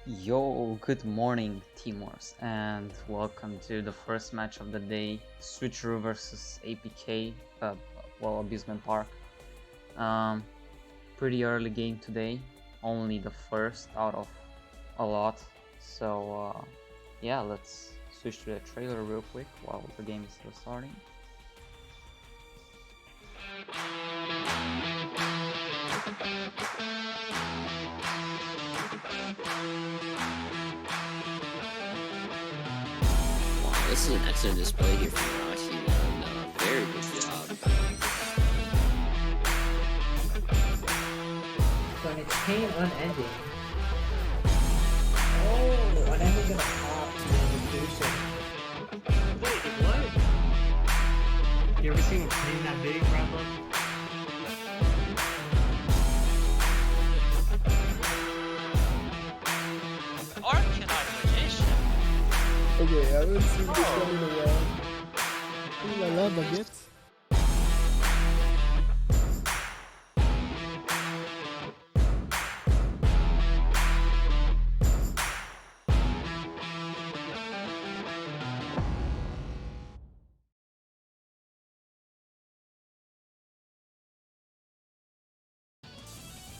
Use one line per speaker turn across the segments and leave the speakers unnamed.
Yo, good morning, Teamers, and welcome to the first match of the day, Switcheroo versus APK, Abusement Park. Pretty early game today, only the first out of a lot, so yeah, let's switch to the trailer real quick while the game is still starting.
This is an excellent display here from Rashi. Very good job.
So it's pain unending. Oh, unending gonna pop notification.
Wait, what? You ever seen a plane that big, Rambo?
Arcanine magician.
Okay, I haven't seen this one in a while. Ooh la la, baguette.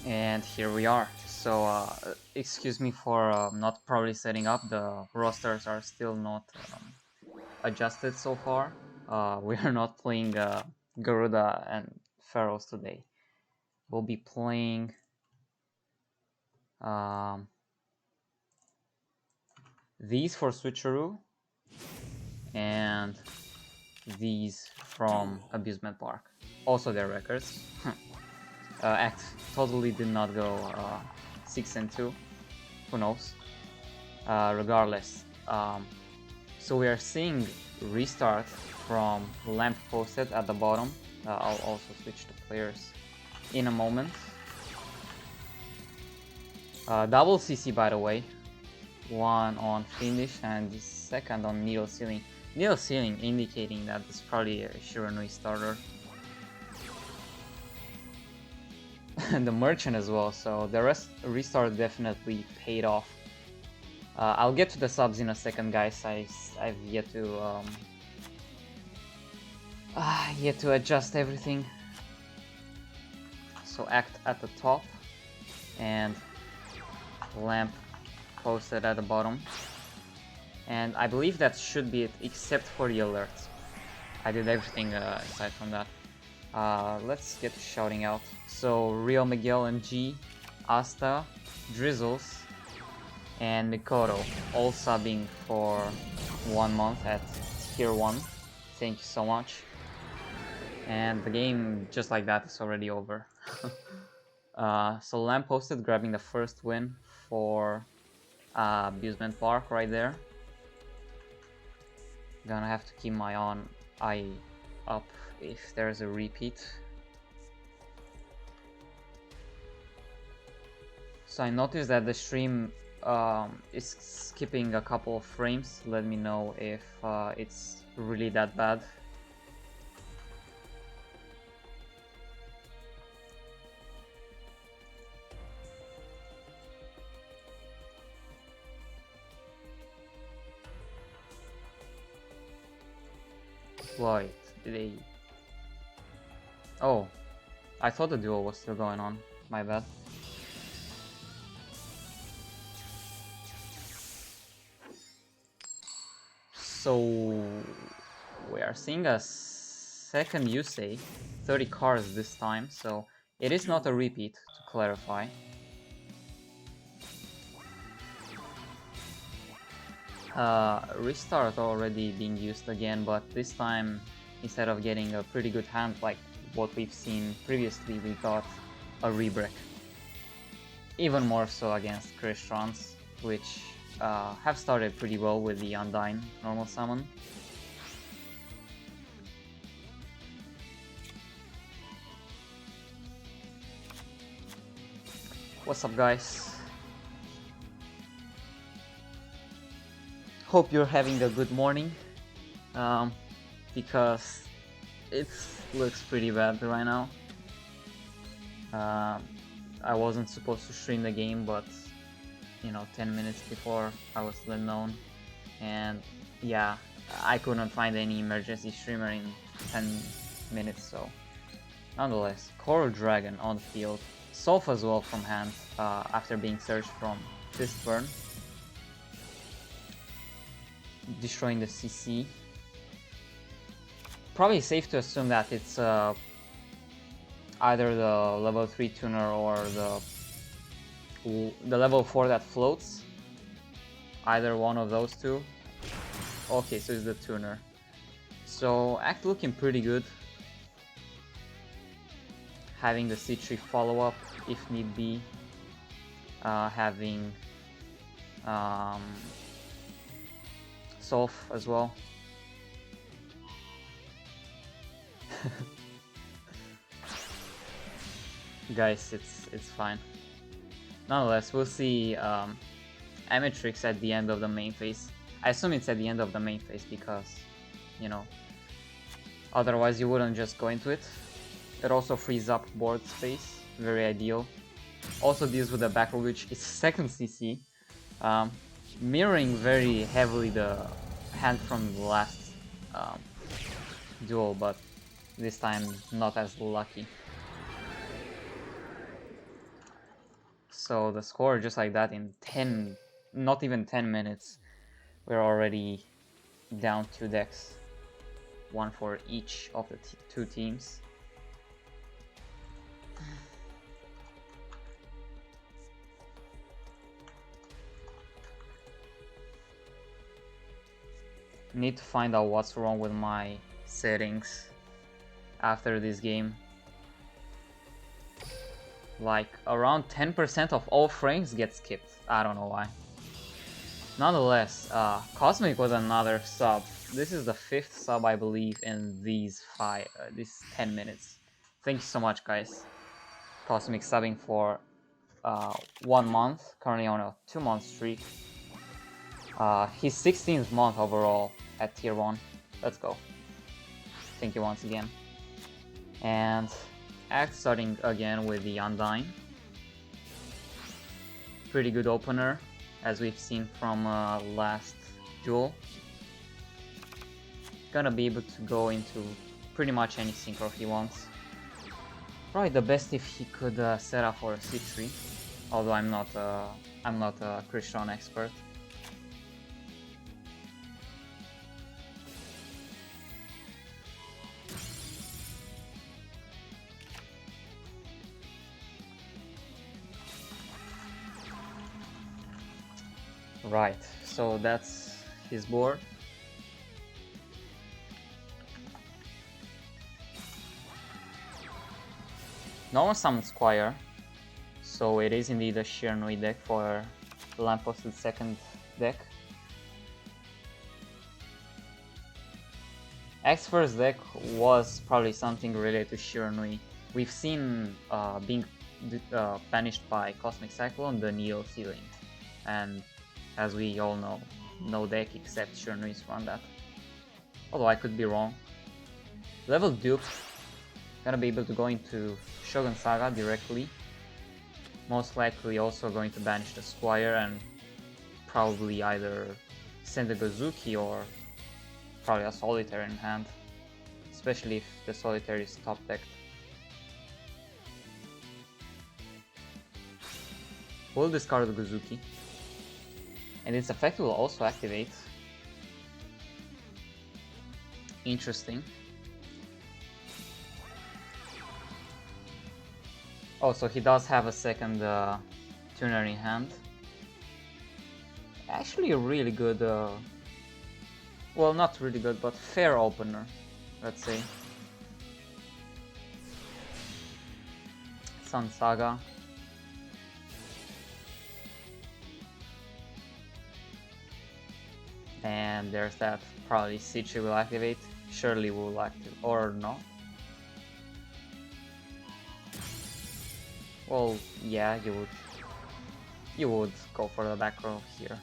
And here we are. So excuse me for not properly setting up. The rosters are still not adjusted so far. We are not playing Garuda and Pharaohs today. We'll be playing these for Switcheroo and these from Abusement Park. Also their records. Act totally did not go 6 and 2. Who knows? Regardless. So we are seeing restart from lamp posted at the bottom. I'll also switch to players in a moment. Double CC, by the way. One on finish and the second on needle ceiling. Needle ceiling indicating that it's probably a Shiranui starter. And the merchant as well, so the restart definitely paid off. I'll get to the subs in a second, guys. I've yet to adjust everything. So act at the top and lamp posted at the bottom, and I believe that should be it, except for the alerts. I did everything aside from that. Let's get shouting out. So Real Miguel and G, Asta, Drizzles, and Mikoto all subbing for 1 month at tier 1. Thank you so much. And the game, just like that, is already over. So Lamp posted, grabbing the first win for Abusement Park right there. Gonna have to keep my eye up if there's a repeat. So I noticed that the stream is skipping a couple of frames. Let me know if it's really that bad. Why did they... Oh, I thought the duel was still going on. My bad. So we are seeing a second Yusei, 30 cards this time, so it is not a repeat, to clarify. Restart already being used again, but this time, instead of getting a pretty good hand like what we've seen previously, we got a rebreak. Even more so against Crystons, which have started pretty well with the Undyne normal summon. What's up, guys? Hope you're having a good morning, because it looks pretty bad right now. I wasn't supposed to stream the game, but you know, 10 minutes before I was let known. And yeah, I couldn't find any emergency streamer in 10 minutes, so nonetheless, Coral Dragon on the field. Soph as well from hand after being searched from Fistburn. Destroying the CC. Probably safe to assume that it's either the level 3 tuner or the level 4 that floats. Either one of those two. Okay, so it's the tuner. So act looking pretty good. Having the C3 follow-up if need be. Having Soph as well. Guys, it's fine. Nonetheless, we'll see Amatrix at the end of the main phase. I assume it's at the end of the main phase because, you know, otherwise you wouldn't just go into it. It also frees up board space, very ideal. Also deals with the back row, which is second CC, mirroring very heavily the hand from the last duel, but this time not as lucky. So the score just like that in 10, not even 10 minutes, we're already down 2 decks, one for each of the two teams. Need to find out what's wrong with my settings after this game. Like around 10% of all frames get skipped. I don't know why. Nonetheless, Cosmic with another sub. This is the 5th sub I believe in these 10 minutes. Thank you so much, guys. Cosmic subbing for 1 month, currently on a 2-month streak. His 16th month overall at tier 1. Let's go. Thank you once again. And Act starting again with the Undyne. Pretty good opener, as we've seen from last duel. Gonna be able to go into pretty much any synchro he wants. Probably the best if he could set up for a C3, although I'm not a Crystron expert. Right, so that's his board. Normal summon Squire, so it is indeed a Shiranui deck for Lampposted second deck. X first deck was probably something related to Shiranui. We've seen being banished by Cosmic Cyclone the Neo Ceiling, and as we all know, no deck except Shiranui's run that. Although I could be wrong. Level Dupe, gonna be able to go into Shogun Saga directly. Most likely also going to banish the Squire and probably either send a Gozuki or probably a Solitaire in hand. Especially if the Solitaire is top decked. We'll discard the Gozuki. And its effect will also activate. Interesting. Oh, so he does have a second tuner in hand. Actually a really good, well, not really good, but fair opener, let's say. Sun Saga. And there's that, probably C3 will activate, surely will activate, or not. Well, yeah, you would go for the back row here.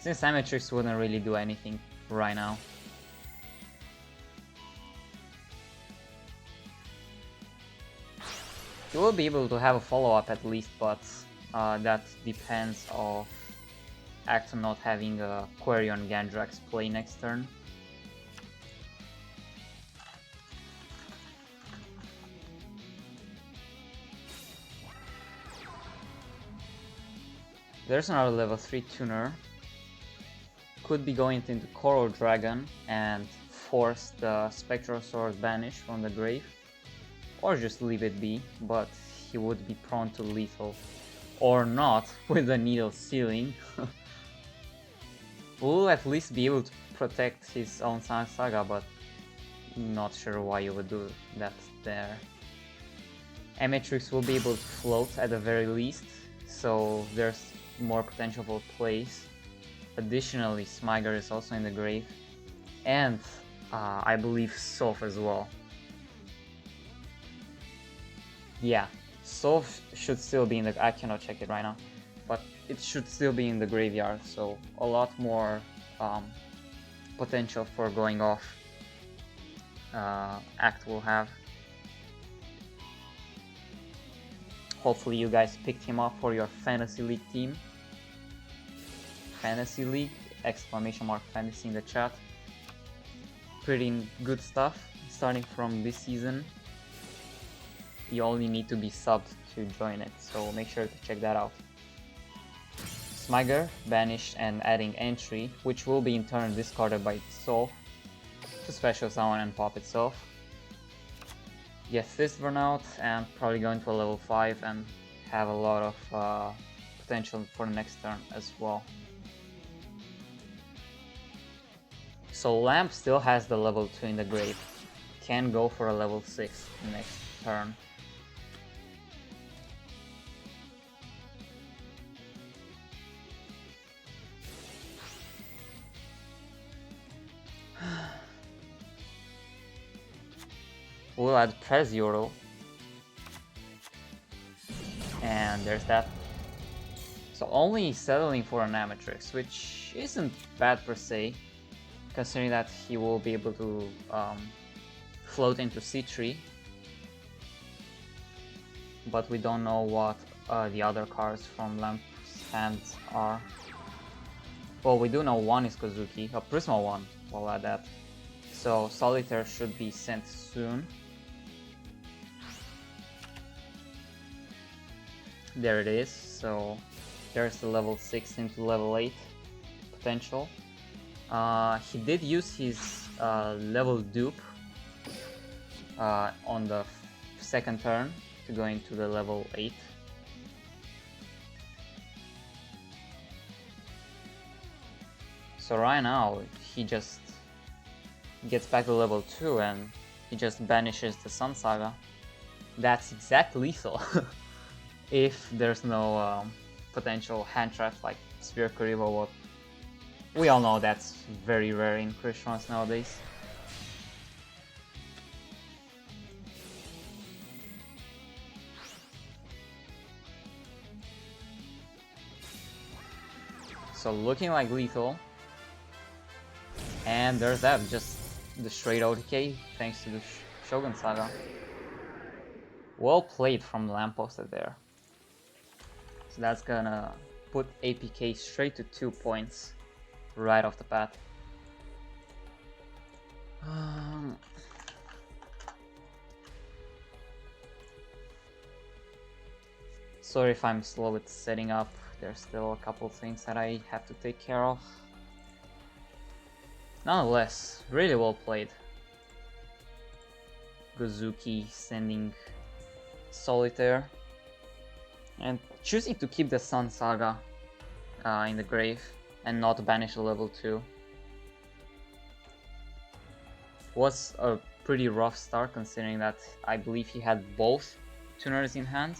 Since Amatrix wouldn't really do anything right now. You will be able to have a follow-up at least, but that depends of Acto not having a Query on Gandrax play next turn. There's another level 3 tuner. Could be going into Coral Dragon and force the Spectral Sword Banish from the grave, or just leave it be, but he would be prone to lethal. Or not, with the Needle Ceiling. Will at least be able to protect his own Sun Saga, but not sure why you would do that there. Amatrix will be able to float at the very least, so there's more potential for plays. Additionally, Smyger is also in the grave, and I believe Soph as well. Yeah, Soph should still be in the... I cannot check it right now, but it should still be in the graveyard, so a lot more potential for going off Act will have. Hopefully you guys picked him up for your Fantasy League team. Fantasy League, exclamation mark fantasy in the chat. Pretty good stuff starting from this season. You only need to be subbed to join it, so make sure to check that out. Smyger banished and adding entry, which will be in turn discarded by itself to special summon and pop itself. Get Fist Burnout and probably go into a level 5 and have a lot of potential for the next turn as well. So Lamp still has the level 2 in the grave. Can go for a level 6 next turn. We'll add Prezuro. And there's that. So only settling for an Amatrix, which isn't bad per se, considering that he will be able to float into C3. But we don't know what the other cards from Lamp's hands are. Well, we do know one is Kozuki, a Prisma one, we'll add that. So Solitaire should be sent soon. There it is, so there's the level 6 into level 8 potential. He did use his level dupe on the second turn to go into the level 8. So right now he just gets back to level 2 and he just banishes the Sun Saga. That's exact lethal. If there's no potential hand traps like Sphere Kuribo, what we all know that's very rare in Christians nowadays. So looking like lethal. And there's that, just the straight OTK thanks to the Shogun Saga. Well played from Lampposted there. So that's gonna put APK straight to 2 points right off the bat. Sorry if I'm slow with setting up, there's still a couple things that I have to take care of. Nonetheless, really well played. Gozuki sending Solitaire and choosing to keep the Sun Saga in the grave and not banish a level 2. Was a pretty rough start considering that I believe he had both tuners in hand.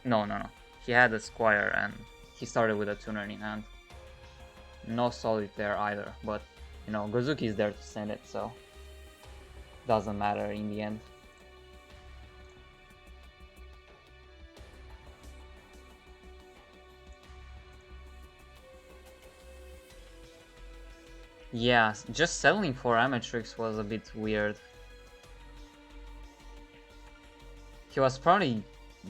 No. He had a Squire and he started with a tuner in hand. No Solitaire either, but you know, Gozuki is there to send it, so doesn't matter in the end. Yeah, just settling for Amatrix was a bit weird. He was probably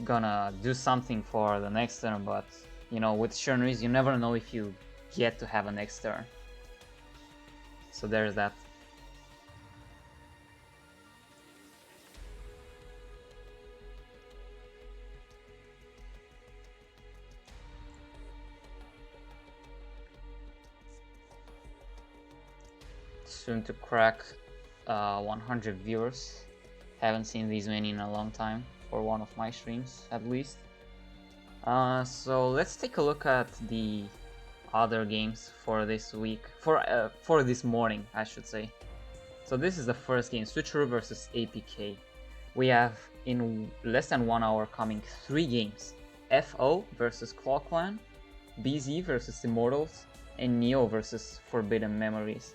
gonna do something for the next turn, but you know, with Shurnries you never know if you get to have a next turn. So there's that. Soon to crack 100 viewers. Haven't seen these many in a long time for one of my streams, at least. So let's take a look at the other games for this week, for this morning, I should say. So this is the first game, Switcheroo versus APK. We have in less than 1 hour coming 3 games: FO versus Claw Clan, BZ versus Immortals, and Neo versus Forbidden Memories.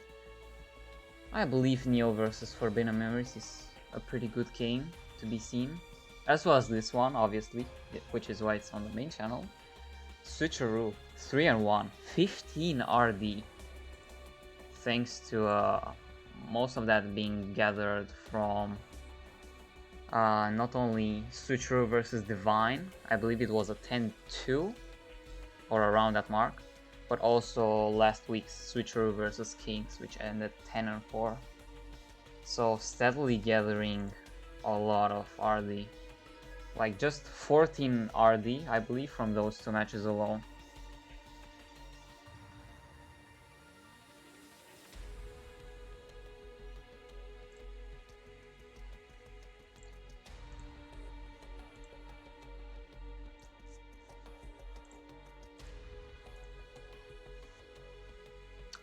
I believe Neo versus Forbidden Memories is a pretty good game to be seen, as well as this one, obviously, which is why it's on the main channel. Switcheroo, 3-1, 15 RD, thanks to most of that being gathered from not only Switcheroo versus Divine, I believe it was a 10-2 or around that mark, but also last week's Switcheroo versus Kings, which ended 10-4. So steadily gathering a lot of RD. Like just 14 RD, I believe, from those 2 matches alone.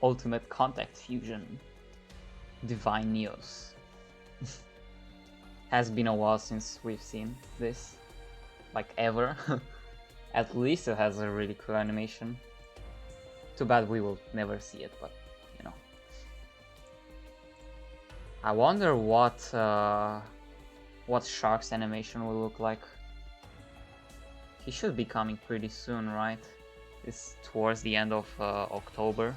Ultimate Contact Fusion, Divine Neos. Has been a while since we've seen this, like ever. At least it has a really cool animation. Too bad we will never see it, but you know. I wonder what Shark's animation will look like. He should be coming pretty soon, right? It's towards the end of October.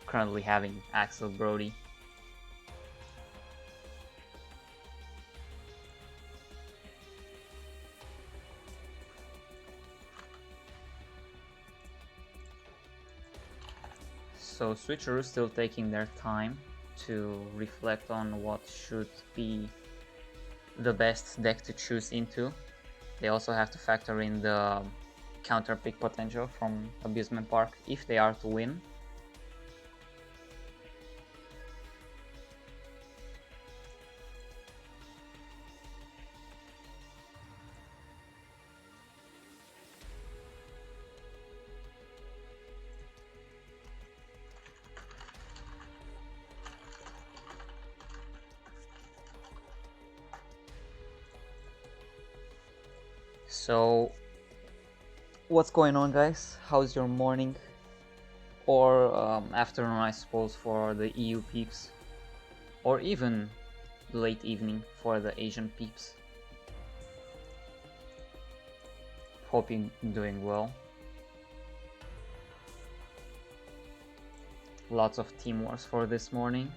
Currently having Axel Brody. So Switcheroo still taking their time to reflect on what should be the best deck to choose into. They also have to factor in the counter pick potential from Abusement Park if they are to win. So, what's going on, guys? How's your morning or afternoon, I suppose, for the EU peeps, or even late evening for the Asian peeps? Hope you're doing well. Lots of team wars for this morning.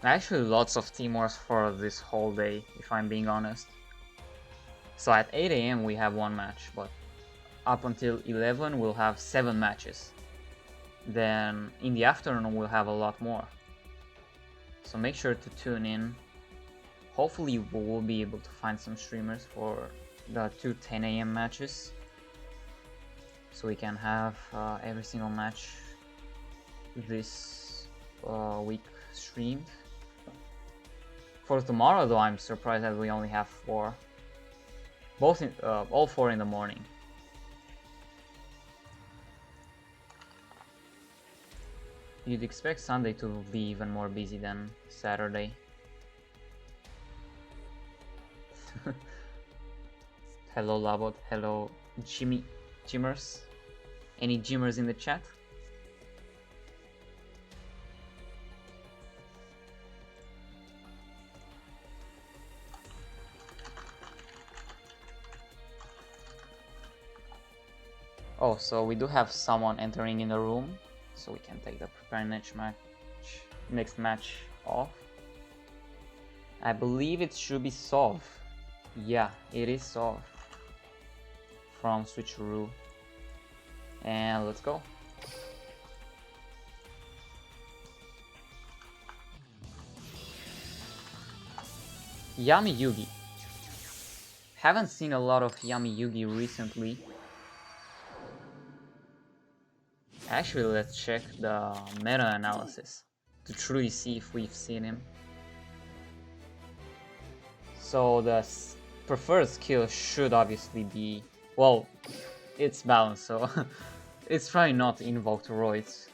Actually, lots of team wars for this whole day, if I'm being honest. So at 8 AM we have 1 match, but up until 11 we'll have 7 matches. Then in the afternoon we'll have a lot more. So make sure to tune in. Hopefully we will be able to find some streamers for the 2 10 AM matches, so we can have every single match this week streamed. For tomorrow though, I'm surprised that we only have 4. Both in, all 4 in the morning. You'd expect Sunday to be even more busy than Saturday. Hello Labot, hello Jimmers. Any Jimmers in the chat? Oh, so we do have someone entering in the room, so we can take the prepared match next match off. I believe it should be Sov. Yeah, it is Sov from Switcheroo. And let's go. Yami Yugi. Haven't seen a lot of Yami Yugi recently. Actually, let's check the meta-analysis to truly see if we've seen him. So the preferred skill should obviously be, well, it's balanced, so it's probably not invoked roids.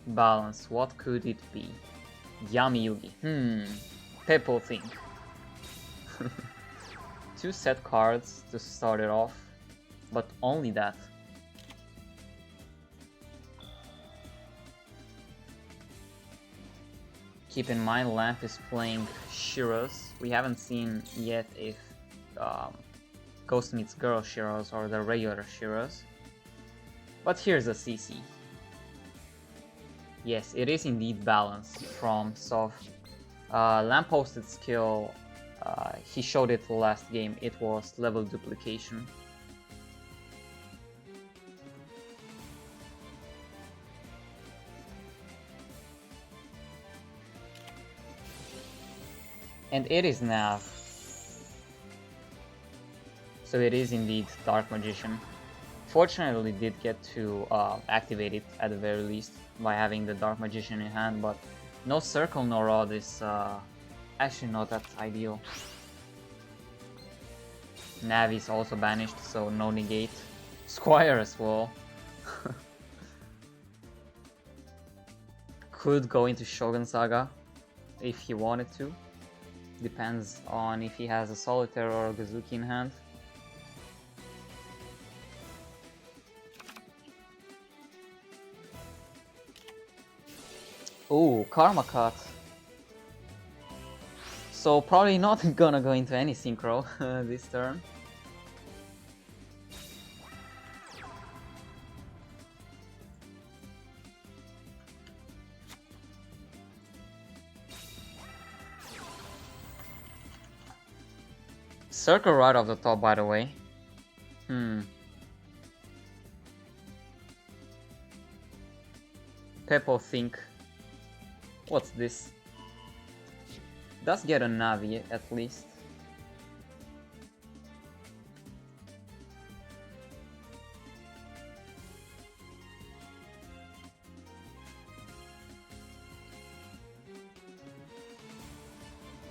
Balance, what could it be? Yami Yugi. People think. 2 set cards to start it off, but only that. Keep in mind, Lamp is playing Shiros. We haven't seen yet if Ghost meets Girl Shiros or the regular Shiros. But here's a CC. Yes, it is indeed balanced from Sov. Lamp posted skill, he showed it last game, it was level duplication. And it is Nav. So it is indeed Dark Magician. Fortunately, did get to activate it at the very least by having the Dark Magician in hand, but no circle, no rod is actually not that ideal. Nav is also banished, so no negate. Squire as well. Could go into Shogun Saga if he wanted to. Depends on if he has a Solitaire or a Gazuki in hand. Ooh, Karma Cut. So probably not gonna go into any synchro this turn. Circle right off the top, by the way. People think, what's this? Does get a Navi at least.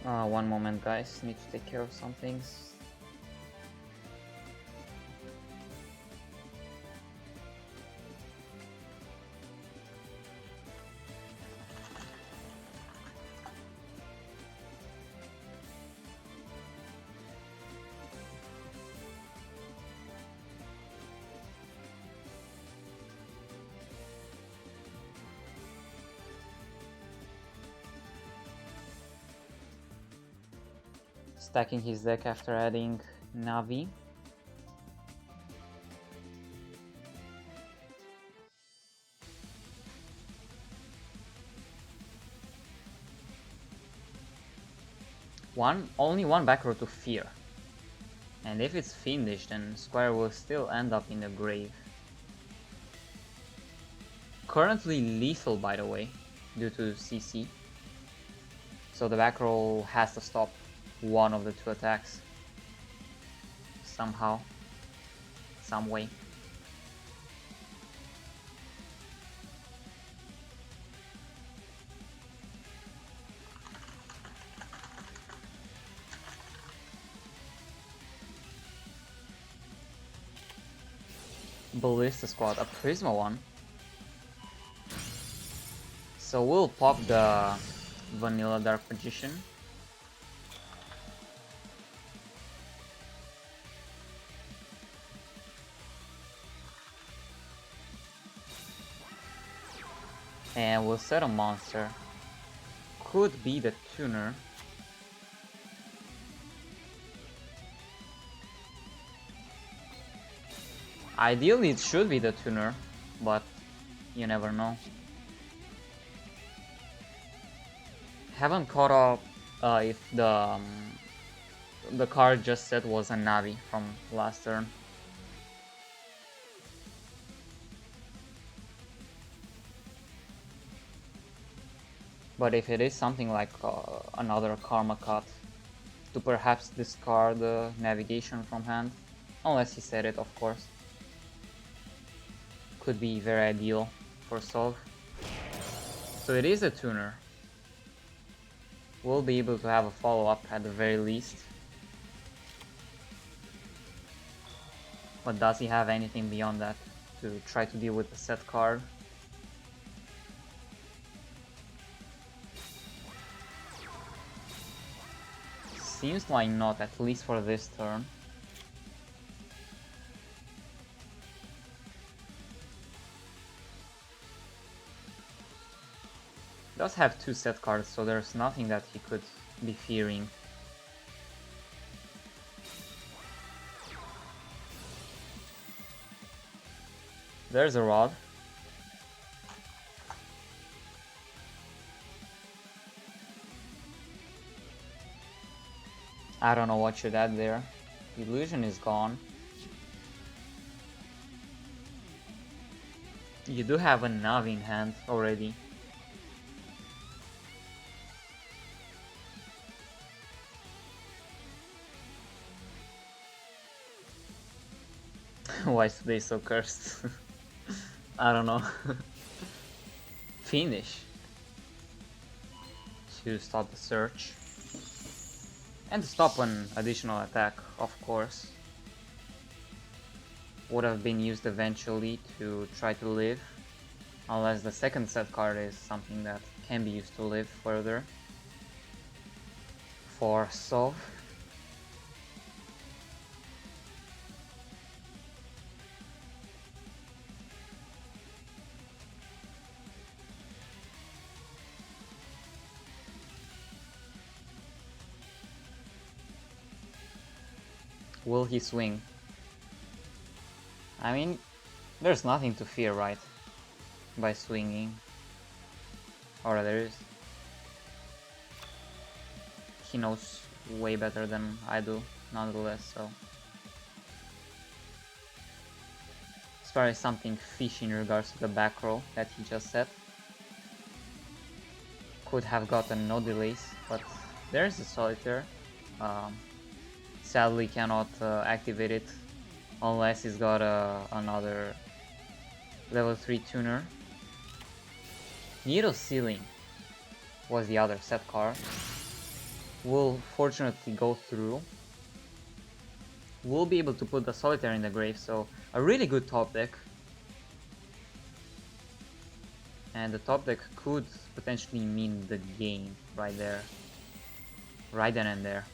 One moment, guys, need to take care of some things. Stacking his deck after adding Navi. Only one back row to Fear. And if it's Fiendish, then Squire will still end up in the grave. Currently lethal, by the way, due to CC. So the back row has to stop one of the 2 attacks somehow, some way. Ballista Squad, a Prisma one. So we'll pop the vanilla Dark Magician. And we'll set a monster. Could be the tuner. Ideally it should be the tuner, but you never know. Haven't caught up if the card just said was a Navi from last turn. But if it is something like another Karma Cut, to perhaps discard the navigation from hand, unless he said it, of course, could be very ideal for solve. So it is a tuner. We'll be able to have a follow-up at the very least. But does he have anything beyond that to try to deal with the set card? Seems like not, at least for this turn. Does have 2 set cards, so there's nothing that he could be fearing. There's a rod. I don't know what should add there. Illusion is gone. You do have a Navi in hand already. Why is today so cursed? I don't know. Finish. To stop the search. And to stop an additional attack, of course. Would have been used eventually to try to live. Unless the second set card is something that can be used to live further. For solve. Will he swing? I mean, there's nothing to fear, right? By swinging. Or there is. He knows way better than I do, nonetheless, so. As far as something fishy in regards to the back row that he just said. Could have gotten no delays, but there's a solitaire. Sadly cannot activate it unless he's got another level 3 tuner. Needle Ceiling was the other set card. Will fortunately go through. We'll be able to put the solitaire in the grave, so a really good top deck. And the top deck could potentially mean the game right there. Right then and there.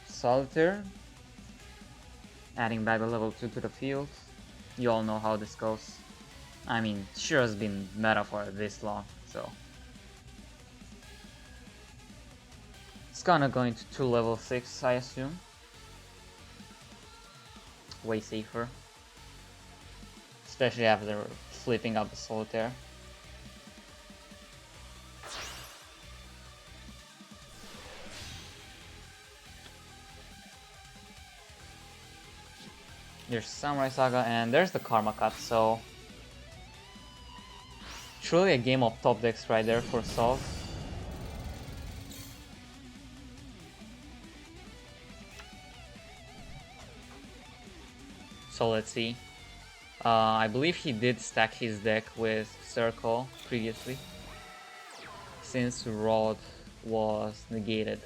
Solitaire, adding back the level 2 to the field. You all know how this goes. I mean, sure has been meta for this long, so. It's gonna go into 2 level 6, I assume. Way safer. Especially after flipping up the solitaire. There's Samurai Saga and there's the Karma Cut, so truly a game of top decks right there for solve. So let's see. I believe he did stack his deck with Circle previously, since Rod was negated.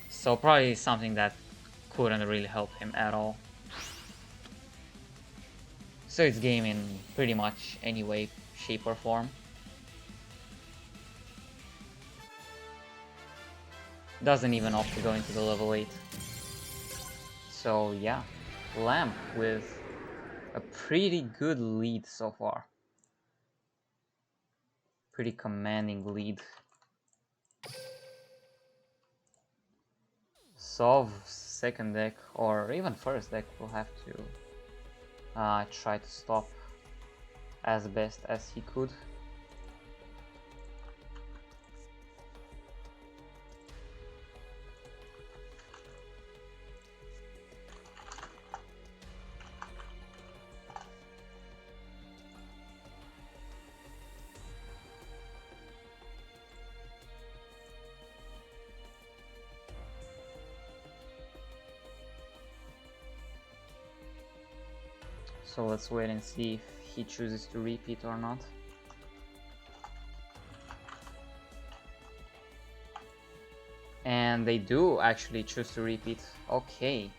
So probably something that couldn't really help him at all. So it's game in pretty much any way, shape or form. Doesn't even opt to go into the level 8. So yeah, Lamp with a pretty good lead so far. Pretty commanding lead. Sov second deck or even first deck will have to try to stop as best as he could. So let's wait and see if he chooses to repeat or not. And they do actually choose to repeat. Okay.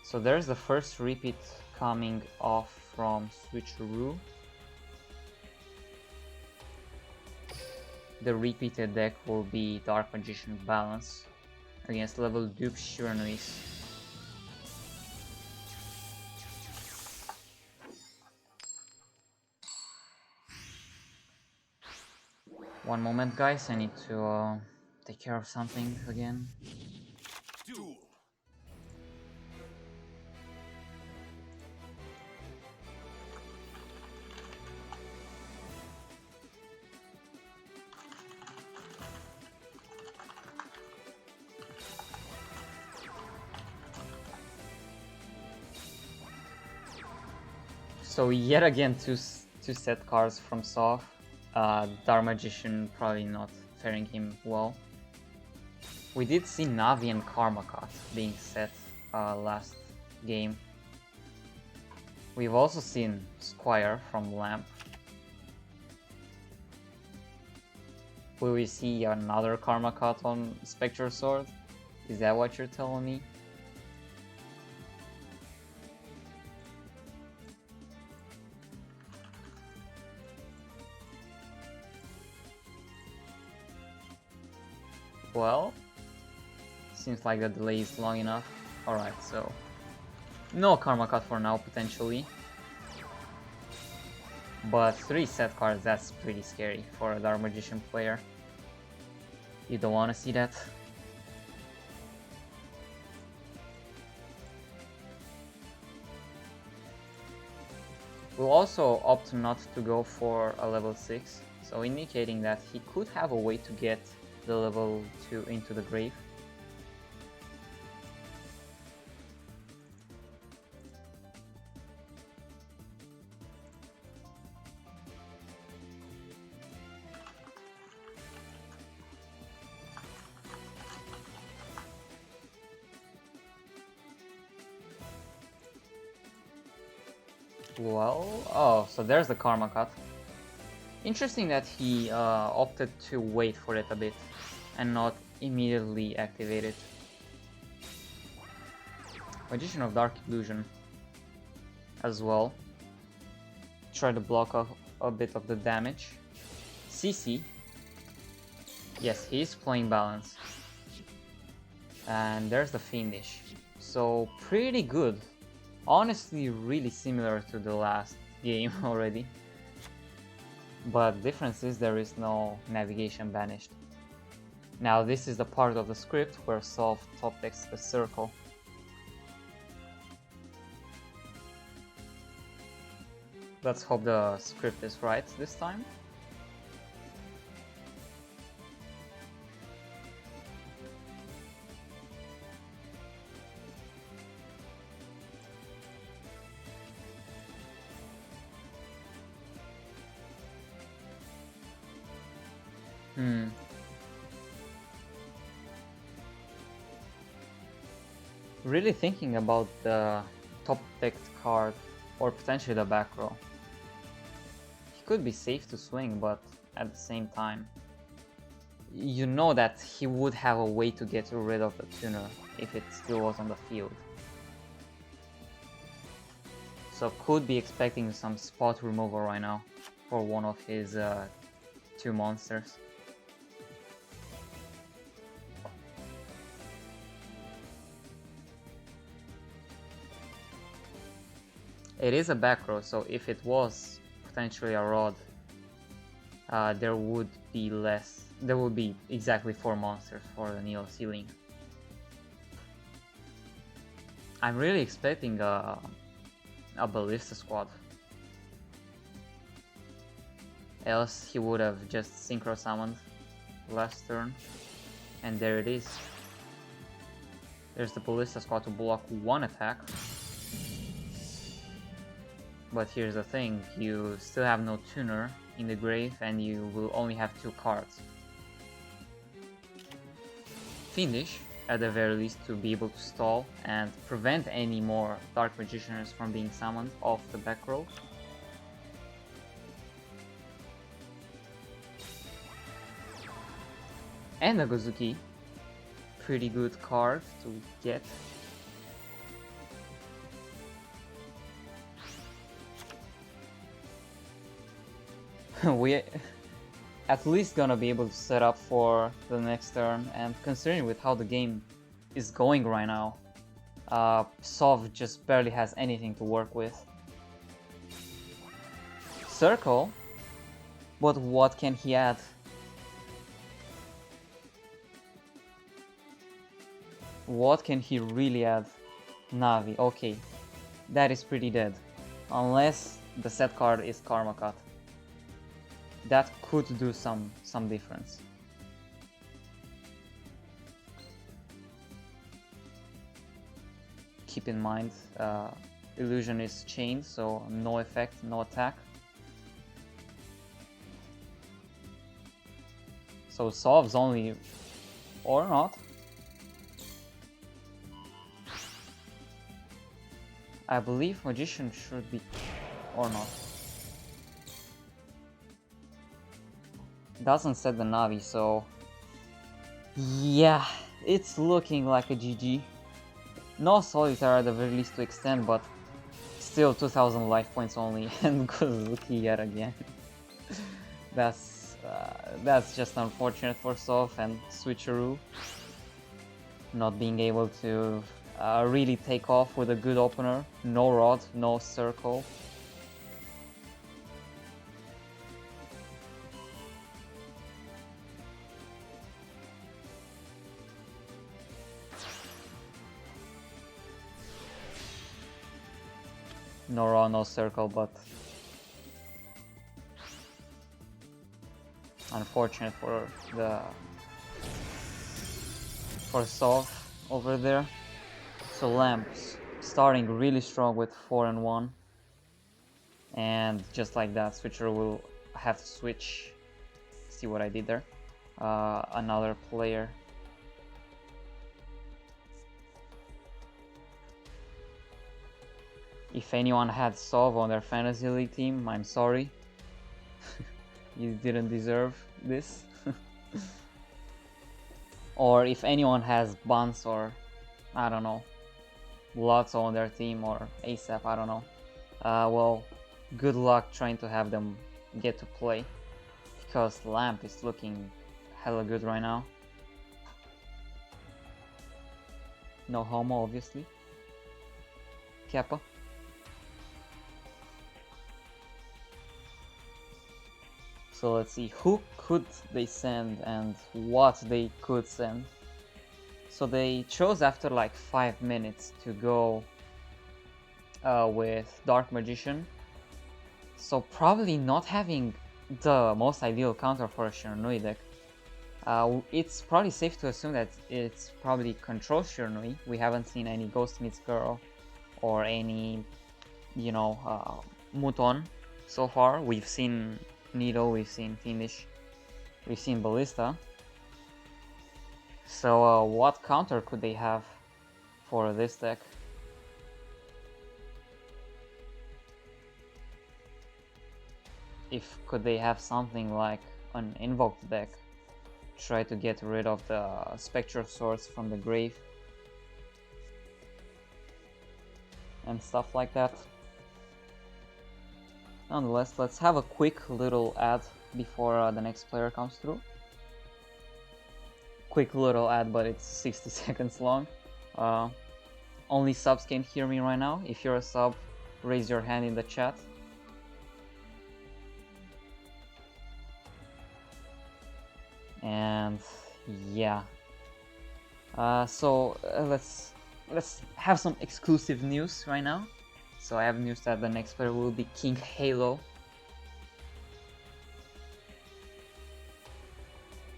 So there's the first repeat coming off from Switcheroo. The repeated deck will be Dark Magician Balance against level Dupe Shiranui. One moment, guys, I need to take care of something again.
Duel.
So yet again, two set cards from Soft. Dark Magician probably not faring him well. We did see Navi and Karma Cut being set last game. We've also seen Squire from Lamp. Will we see another Karma Cut on Spectre Sword? Is that what you're telling me? Well, seems like the delay is long enough. Alright, so no Karma Cut for now, potentially. But 3 set cards, that's pretty scary for a Dark Magician player. You don't want to see that. We'll also opt not to go for a level 6, so indicating that he could have a way to get the level 2 into the grave. Well, oh, so there's the Karma Cut. Interesting that he opted to wait for it a bit and not immediately activate it. Magician of Dark Illusion as well. Try to block a bit of the damage. CC. Yes, he is playing balance. And there's the Fiendish. So pretty good. Honestly, really similar to the last game already. But difference is there is no navigation banished. Now this is the part of the script where Solve top decks a circle. Let's hope the script is right this time. Really thinking about the top decked card or potentially the back row. He could be safe to swing, but at the same time, you know that he would have a way to get rid of the tuner if it still was on the field. So could be expecting some spot removal right now for one of his 2 monsters. It is a back row, so if it was potentially a rod, there would be less. There would be exactly 4 monsters for the Neo ceiling. I'm really expecting a Ballista squad. Else he would have just synchro summoned last turn, and there it is. There's the Ballista squad to block 1 attack. But here's the thing, you still have no tuner in the grave and you will only have 2 cards. Fiendish, at the very least, to be able to stall and prevent any more Dark Magicians from being summoned off the back row. And a Gozuki, pretty good card to get. We at least gonna be able to set up for the next turn, and considering with how the game is going right now, Sov just barely has anything to work with. Circle? But what can he add? What can he really add? Navi, okay. That is pretty dead. Unless the set card is Karma Cut. That could do some difference. Keep in mind, illusion is chained, so no effect, no attack. So Sov's only, or not. I believe Magician should be, or not. Doesn't set the Navi, so yeah, it's looking like a GG. No Solitaire at the very least to extend, but still 2000 life points only, and Gozuki yet again. That's just unfortunate for Sov and Switcheroo not being able to really take off with a good opener. No rod, no circle. No raw, no circle, but unfortunate for Sov over there. So Lamps starting really strong with 4 and 1, and just like that, Switcher will have to switch. See what I did there? Another player. If anyone had Sov on their Fantasy League team, I'm sorry. You didn't deserve this. Or if anyone has Buns or, I don't know, Lotso on their team, or ASAP, I don't know. Well, good luck trying to have them get to play, because Lamp is looking hella good right now. No homo, obviously. Kappa. So let's see, who could they send and what they could send. So they chose after like 5 minutes to go with Dark Magician. So probably not having the most ideal counter for a Shiranui deck. It's probably safe to assume that it's probably Control Shiranui. We haven't seen any Ghost Meets Girl or any, you know, Muton so far. We've seen Needle, we've seen Fiendish, we've seen Ballista. So what counter could they have for this deck? Could they have something like an invoked deck? Try to get rid of the Spectral Swords from the grave and stuff like that. Nonetheless, let's have a quick little ad before the next player comes through. Quick little ad, but it's 60 seconds long. Only subs can hear me right now. If you're a sub, raise your hand in the chat. And yeah, let's have some exclusive news right now. So I have news that the next player will be King Halo.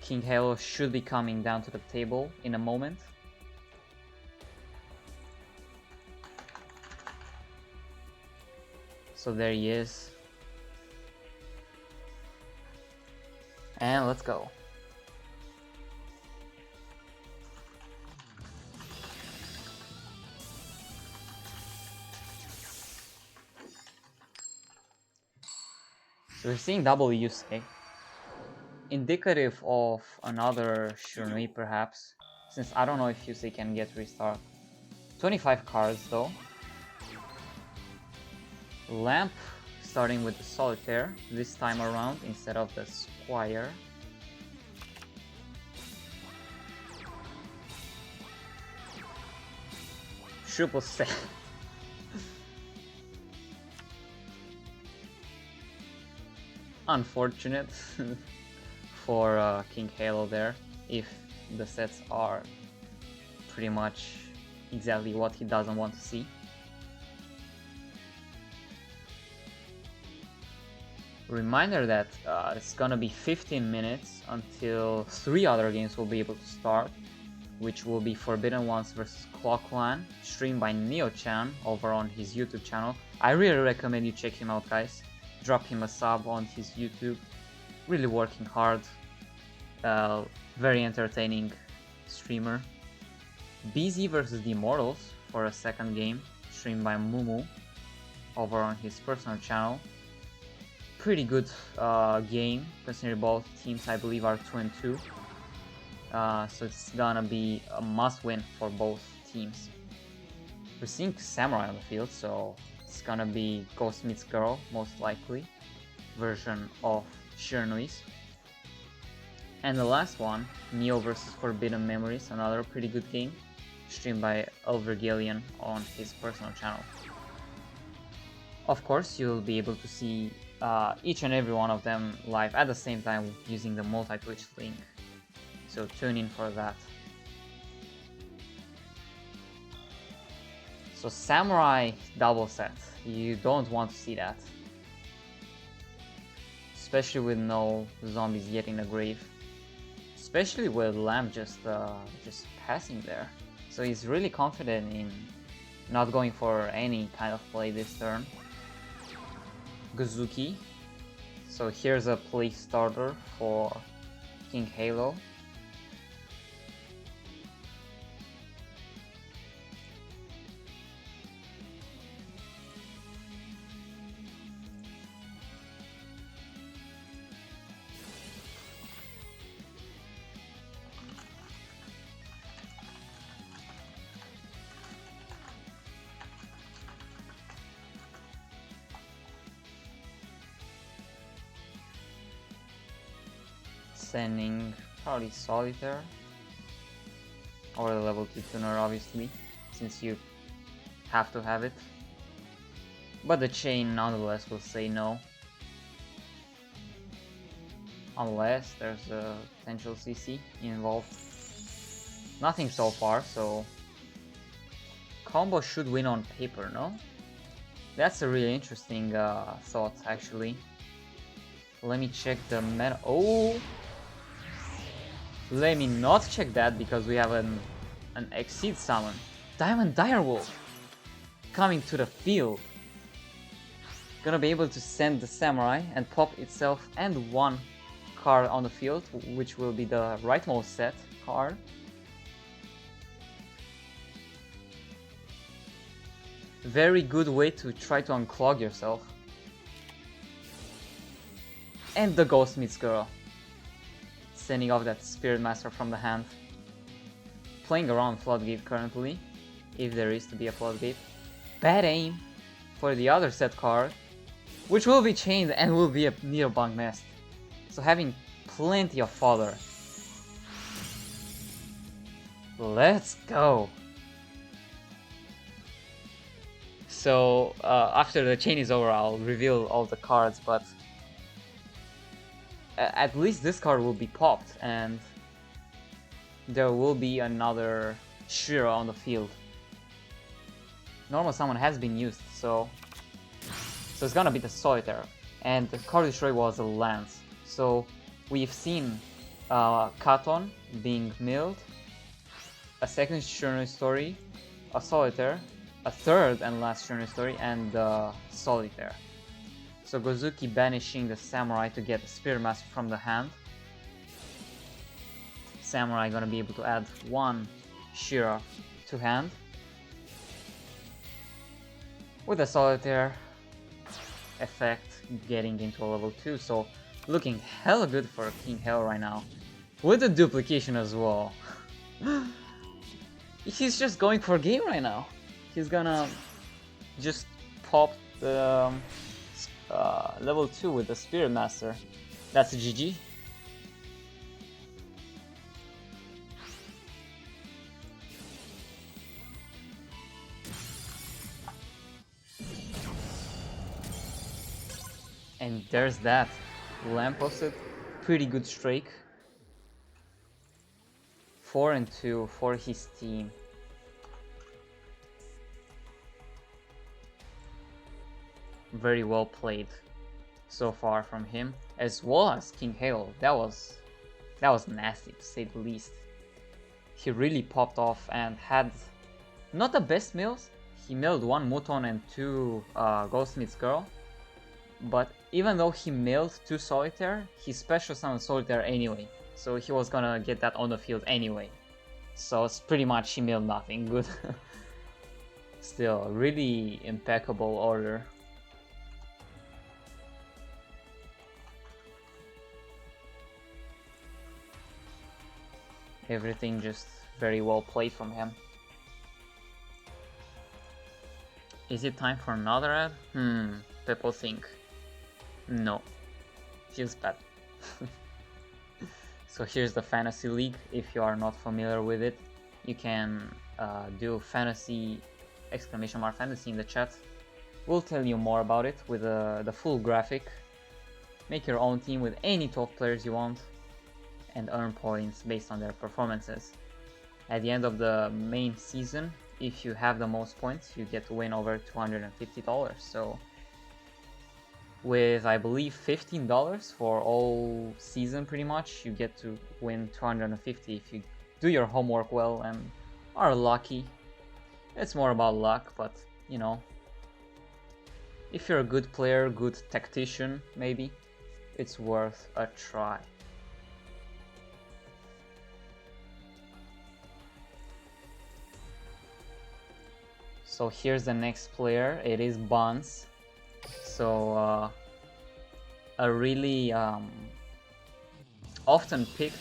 King Halo should be coming down to the table in a moment. So there he is. And let's go. So we're seeing double Yusei. Indicative of another Shunui perhaps, since I don't know if Yusei can get restart. 25 cards though. Lamp starting with the Solitaire this time around instead of the Squire. Triple set. Unfortunate for King Halo there, if the sets are pretty much exactly what he doesn't want to see. Reminder that it's gonna be 15 minutes until 3 other games will be able to start, which will be Forbidden Ones vs Clock Clan, streamed by Neo-chan over on his YouTube channel. I really recommend you check him out, guys. Drop him a sub on his YouTube. Really working hard. Very entertaining streamer. BZ vs the Immortals for a second game, streamed by Mumu over on his personal channel. Pretty good game, considering both teams I believe are 2-2. So it's gonna be a must-win for both teams. We're seeing Samurai on the field, so it's gonna be Ghost meets Girl, most likely, version of Shiranui. And the last one, Neo vs Forbidden Memories, another pretty good game, streamed by Elvergillian on his personal channel. Of course, you'll be able to see each and every one of them live at the same time using the multi-Twitch link, so tune in for that. So Samurai double set, you don't want to see that. Especially with no zombies yet in the grave. Especially with Lamp just passing there. So he's really confident in not going for any kind of play this turn. Guzuki. So here's a play starter for King Halo. Sending probably Solitaire or the level 2 tuner, obviously, since you have to have it. But the chain nonetheless will say no. Unless there's a potential CC involved. Nothing so far, so combo should win on paper, no? That's a really interesting thought, actually. Let me check the meta. Oh! Let me not check that because we have an Exceed summon. Diamond Direwolf coming to the field. Gonna be able to send the Samurai and pop itself and one card on the field, which will be the rightmost set card. Very good way to try to unclog yourself. And the Ghost meets Girl. Sending off that Spirit Master from the hand. Playing around Floodgate currently, if there is to be a Floodgate. Bad aim for the other set card, which will be chained and will be a Needlebug Nest. So having plenty of fodder. Let's go! So after the chain is over, I'll reveal all the cards, but at least this card will be popped, and there will be another Shira on the field. Normal summon has been used, so it's gonna be the Solitaire, and the card destroy was a Lance. So we've seen Katon being milled, a second Shirno story, a Solitaire, a third and last Shirno story, and Solitaire. So Gozuki banishing the Samurai to get the Spear Master from the hand. Samurai gonna be able to add one Shira to hand. With a Solitaire effect getting into a level 2, so looking hella good for King Hell right now. With the duplication as well. He's just going for a game right now. He's gonna just pop the level 2 with the Spirit Master. That's a GG. And there's that. Lampposted, pretty good streak. 4-2 for his team. Very well played so far from him, as well as King Halo. That was nasty to say the least. He really popped off and had not the best mills. He milled one Muton and two Goldsmith's Girl, but even though he milled two Solitaire, he special summoned Solitaire anyway, so he was gonna get that on the field anyway. So it's pretty much he milled nothing good. Still, really impeccable order. Everything just very well played from him. Is it time for another ad? People think. No. Feels bad. So here's the Fantasy League. If you are not familiar with it, you can do fantasy !fantasy in the chat. We'll tell you more about it with the full graphic. Make your own team with any 12 players you want and earn points based on their performances. At the end of the main season, if you have the most points, you get to win over $250. So with, I believe, $15 for all season pretty much, you get to win $250 if you do your homework well and are lucky. It's more about luck, but you know, if you're a good player, good tactician maybe, it's worth a try. So here's the next player. It is Buns. So a really often picked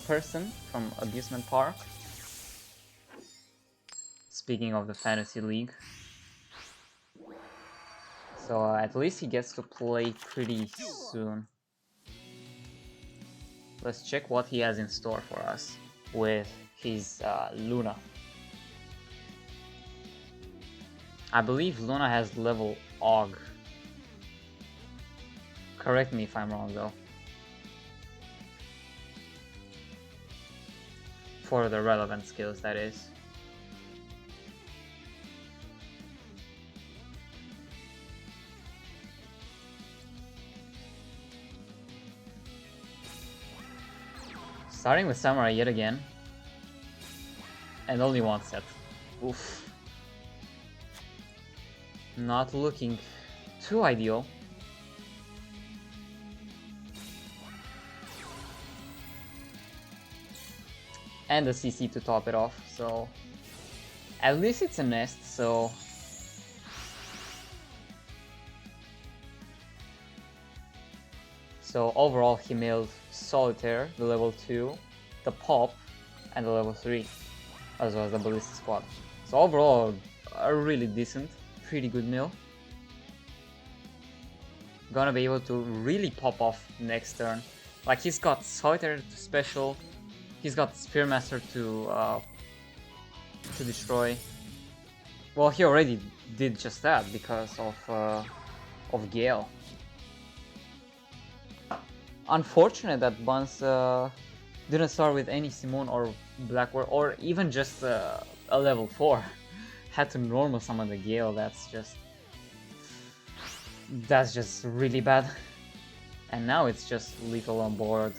person from Abusement Park. Speaking of the Fantasy League. So at least he gets to play pretty soon. Let's check what he has in store for us with his Luna. I believe Luna has level Og. Correct me if I'm wrong though. For the relevant skills, that is. Starting with Samurai yet again. And only one set. Oof. Not looking too ideal. And a CC to top it off, so at least it's a nest, so overall he milled Solitaire, the level 2, the Pop, and the level 3, as well as the Ballista Squad. So overall, a really decent, pretty good mill. Gonna be able to really pop off next turn. Like, he's got Solitaire to special, he's got Spearmaster to destroy, Well, he already did just that because of Gale. Unfortunate that Buns didn't start with any Simone or Blackboard or even just a level 4. Had to normal summon the Gale. That's just really bad. And now it's just lethal on board.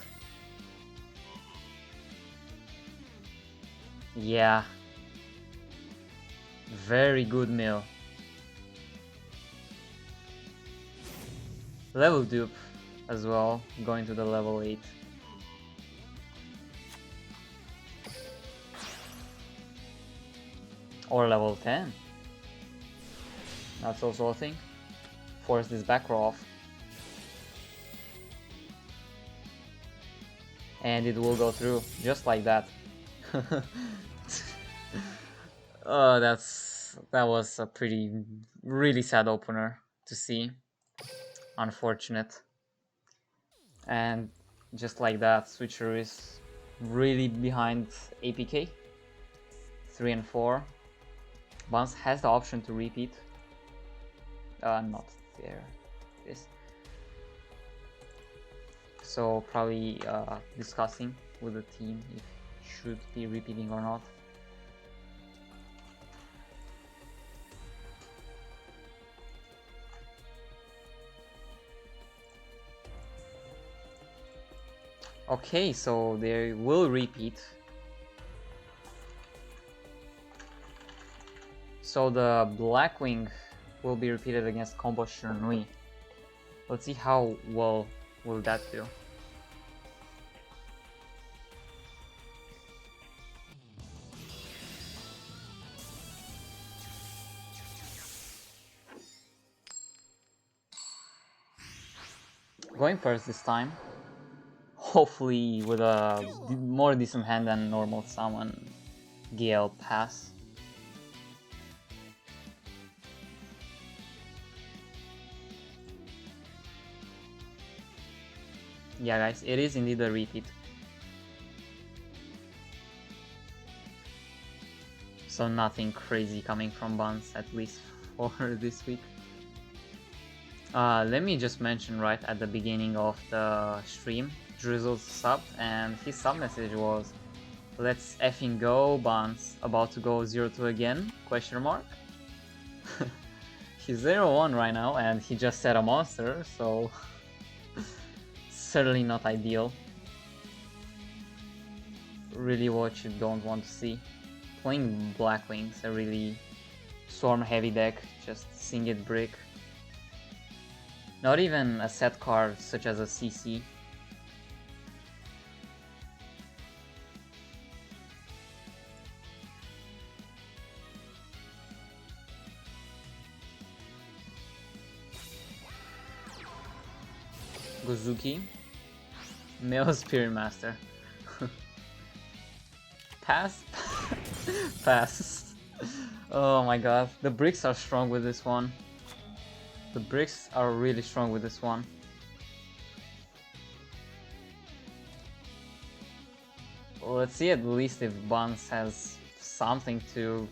Yeah. Very good mill. Level dupe as well, going to the level 8. Or level 10. That's also a thing. Force this back row off. And it will go through, just like that. Oh, that was a really sad opener to see. Unfortunate. And just like that, Switcheroo is really behind APK. 3 and 4. Buns has the option to repeat. Not there. This. So probably discussing with the team if should be repeating or not. Okay, so they will repeat. So the Blackwing will be repeated against Combo Shiranui. Let's see how well will that do. Going first this time. Hopefully with a more decent hand than normal summon Gale pass. Yeah guys, it is indeed a repeat. So nothing crazy coming from Buns, at least for this week. Let me just mention right at the beginning of the stream, Drizzle's subbed and his sub message was, "Let's effing go, Buns, about to go 0-2 again, question mark." He's 0-1 right now and he just set a monster, so certainly not ideal. Really what you don't want to see. Playing Blackwings, a really swarm heavy deck, just sing it brick. Not even a set card such as a CC. Gozuki. Male Spirit Master. Pass? Pass. Oh my god, the bricks are strong with this one. The bricks are really strong with this one. Well, let's see at least if Buns has something to...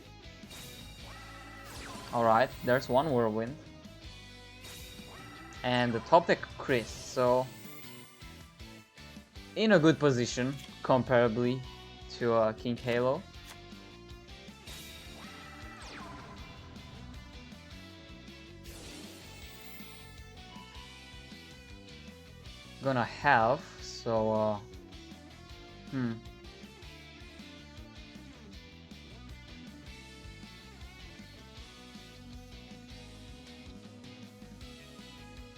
Alright, there's one Whirlwind. And the top deck Chris, so... in a good position, comparably to King Halo. Gonna have, so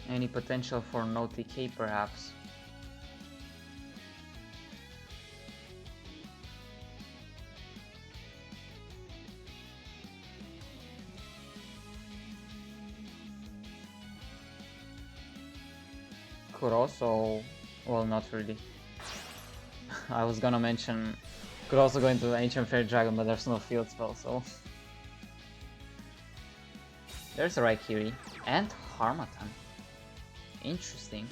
any potential for no TK perhaps? Could also, well, not really. I was gonna mention, could also go into Ancient Fair Dragon, but there's no field spell, so... There's a Raikiri and Harmattan. Interesting.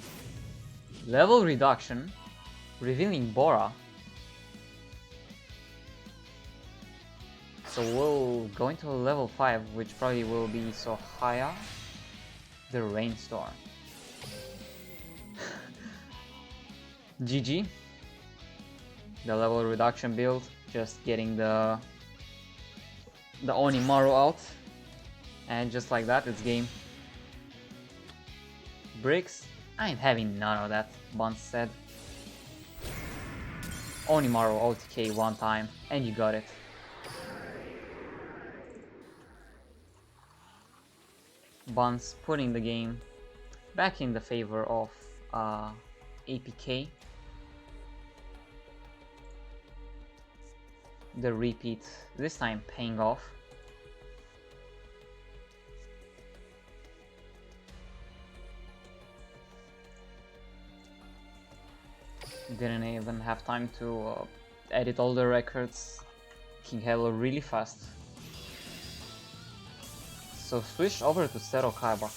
Level reduction, revealing Bora. So we'll go into level 5, which probably will be Sohaya, the Rainstorm. GG. The level reduction build, just getting the Onimaru out, and just like that, it's game. Bricks, I ain't having none of that, Buns said. Onimaru OTK one time, and you got it. Buns putting the game back in the favor of APK. The repeat, this time paying off. Didn't even have time to edit all the records. King Halo really fast. So switch over to Zero Kaiba.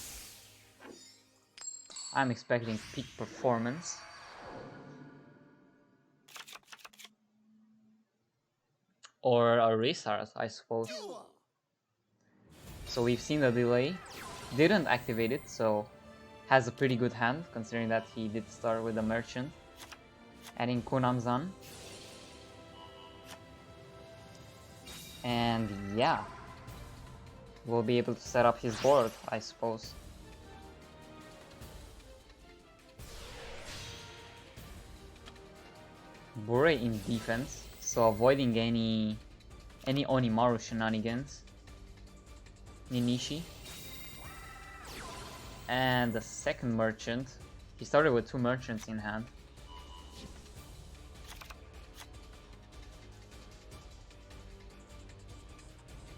I'm expecting peak performance. Or a restart, I suppose. So we've seen the delay. Didn't activate it, so has a pretty good hand, considering that he did start with the merchant. Adding Kunamzan. And yeah, we'll be able to set up his board, I suppose. Bure in defense, so avoiding any Onimaru shenanigans. Ninishi. And the second merchant. He started with 2 merchants in hand.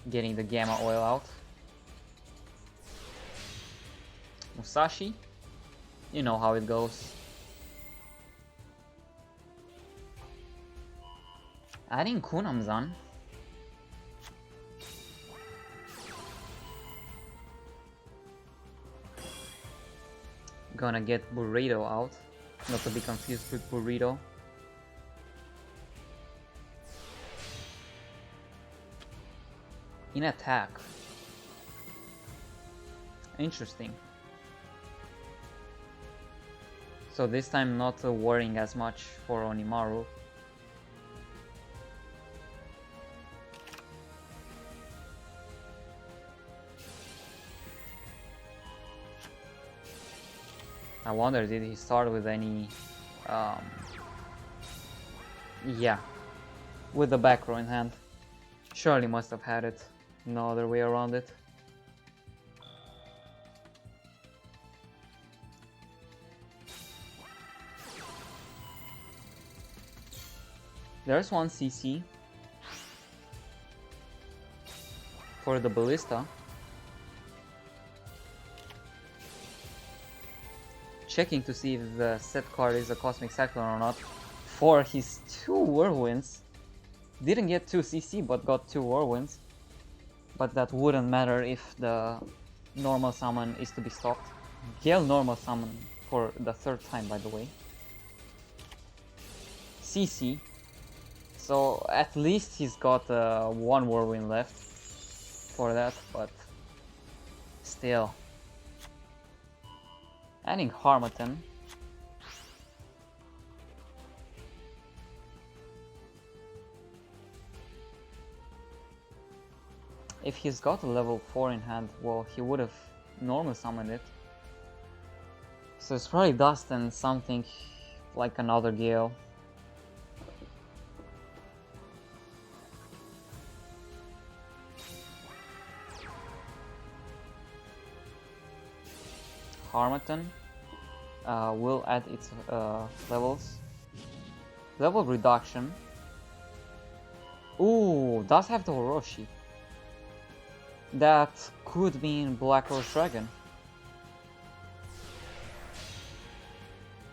Getting the Gamma Oil out. Musashi. You know how it goes. Adding Kunamzan. Gonna get Burrito out. Not to be confused with Burrito. In attack. Interesting. So this time not worrying as much for Onimaru. I wonder, did he start with any... yeah, with the back row in hand. Surely must have had it. No other way around it. There's one CC for the Ballista. Checking to see if the set card is a Cosmic Cyclone or not. For his 2 Whirlwinds. Didn't get 2 CC but got 2 Whirlwinds. But that wouldn't matter if the normal summon is to be stopped. Gale normal summon for the 3rd time, by the way. CC. So at least he's got 1 Whirlwind left for that, but still. Adding Harmattan. If he's got a level 4 in hand, well, he would have normal summoned it. So it's probably Dust and something like another Gale. Harmattan will add its levels. Level reduction. Ooh, does have the Orochi. That could mean Black Rose Dragon.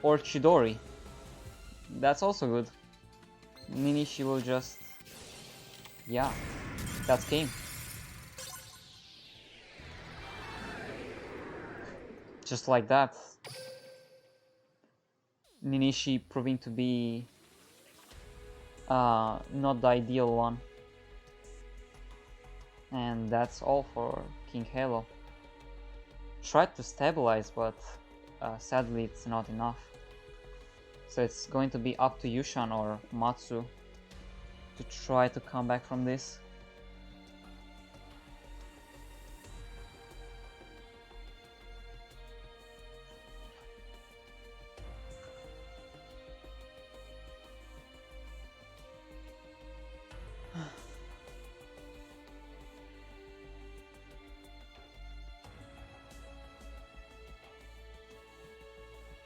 Or Chidori. That's also good. Ninishi will just... yeah, that's game. Just like that. Ninishi proving to be not the ideal one. And that's all for King Halo. Tried to stabilize, but sadly it's not enough. So it's going to be up to Yushan or Matsu to try to come back from this.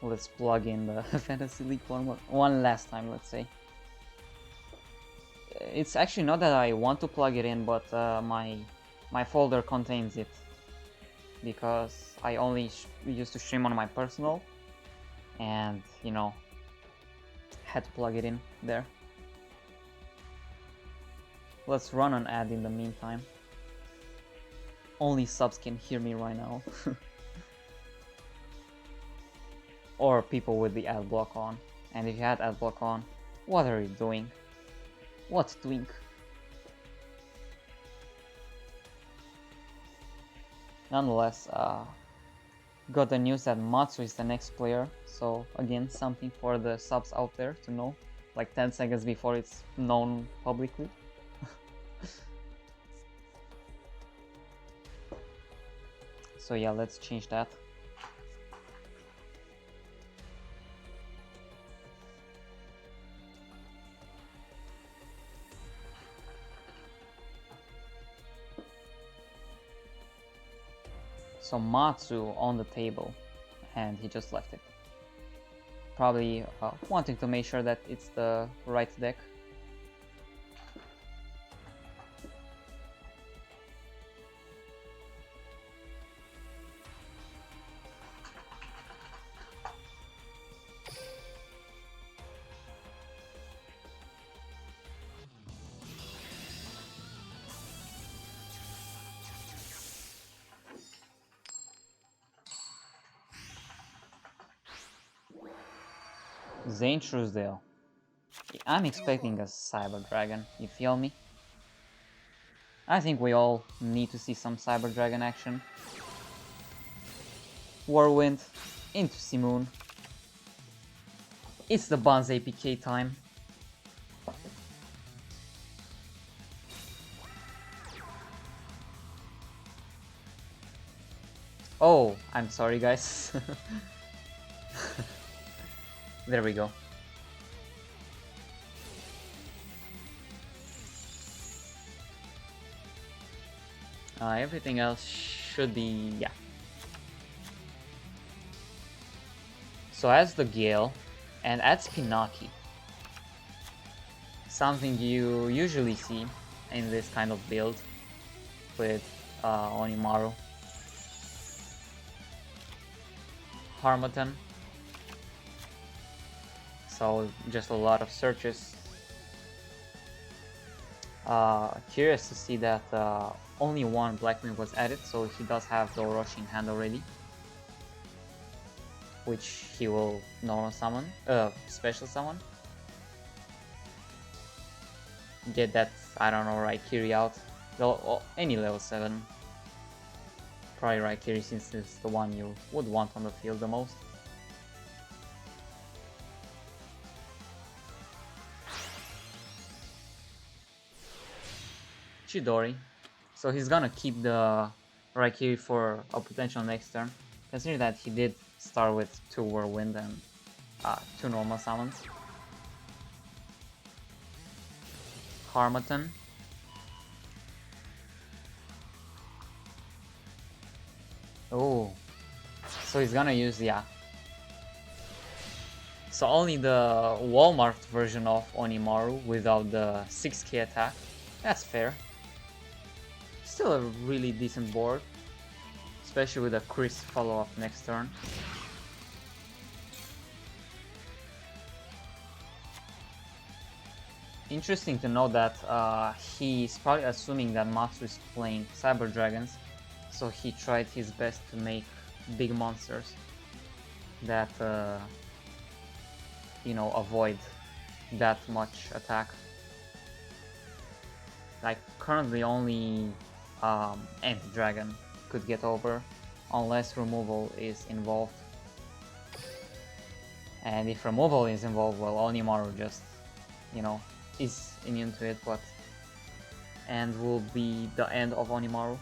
Let's plug in the Fantasy League one last time, let's say. It's actually not that I want to plug it in, but my folder contains it. Because I only used to stream on my personal, and you know, had to plug it in there. Let's run an ad in the meantime. Only subs can hear me right now. Or people with the ad block on. And if you had ad block on, what are you doing? What's doing? Nonetheless, got the news that Matsu is the next player, so again, something for the subs out there to know, like 10 seconds before it's known publicly. So yeah, let's change that. So Matsu on the table, and he just left it. Probably wanting to make sure that it's the right deck. Zane Truesdale. I'm expecting a Cyber Dragon, you feel me? I think we all need to see some Cyber Dragon action. Whirlwind into Simoon. It's the Buns APK time. Oh, I'm sorry guys. There we go. Everything else should be, yeah. So as the Gale, and adds Pinaki. Something you usually see in this kind of build with Onimaru. Harmattan. So just a lot of searches. Curious to see that only one Blackmail was added, so he does have the Orochi in hand already, which he will normal summon, special summon. Get that, I don't know, Raikiri out. Any level 7. Probably Raikiri, since it's the one you would want on the field the most. Chidori. So he's gonna keep the Raikiri for a potential next turn. Considering that he did start with 2 Whirlwind and 2 normal summons. Harmattan. Oh. So he's gonna use, yeah. So only the Walmart version of Onimaru without the 6k attack. That's fair. Still a really decent board, especially with a Chris follow-up next turn. Interesting to know that he's probably assuming that Matsu is playing Cyber Dragons, so he tried his best to make big monsters that you know, avoid that much attack. Like currently only anti-dragon could get over, unless removal is involved. And if removal is involved, well, Onimaru just, you know, is immune to it, but... and will be the end of Onimaru.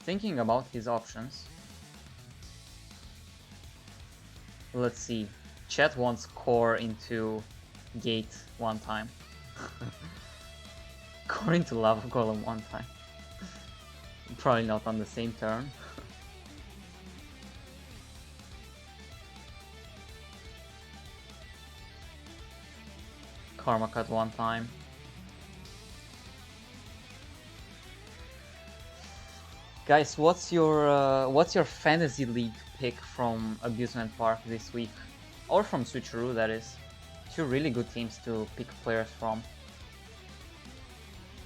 Thinking about his options. Let's see. Chat wants core into gate one time. Core into lava golem one time. Probably not on the same turn. Karma cut one time. Guys, what's your fantasy league pick from Abusement Park this week? Or from Switcheroo, that is. Two really good teams to pick players from.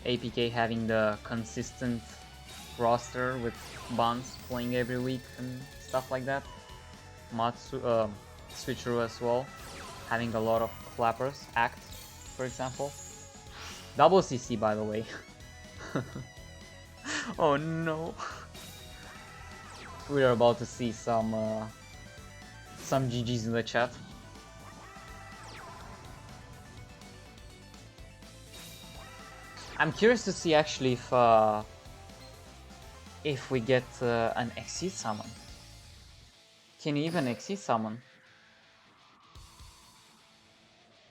APK having the consistent roster with Buns playing every week and stuff like that. Switcheroo as well, having a lot of clappers, Act, for example. Double CC, by the way. Oh no. We are about to see some GGs in the chat. I'm curious to see actually if we get an Exceed summon. Can you even Exceed summon?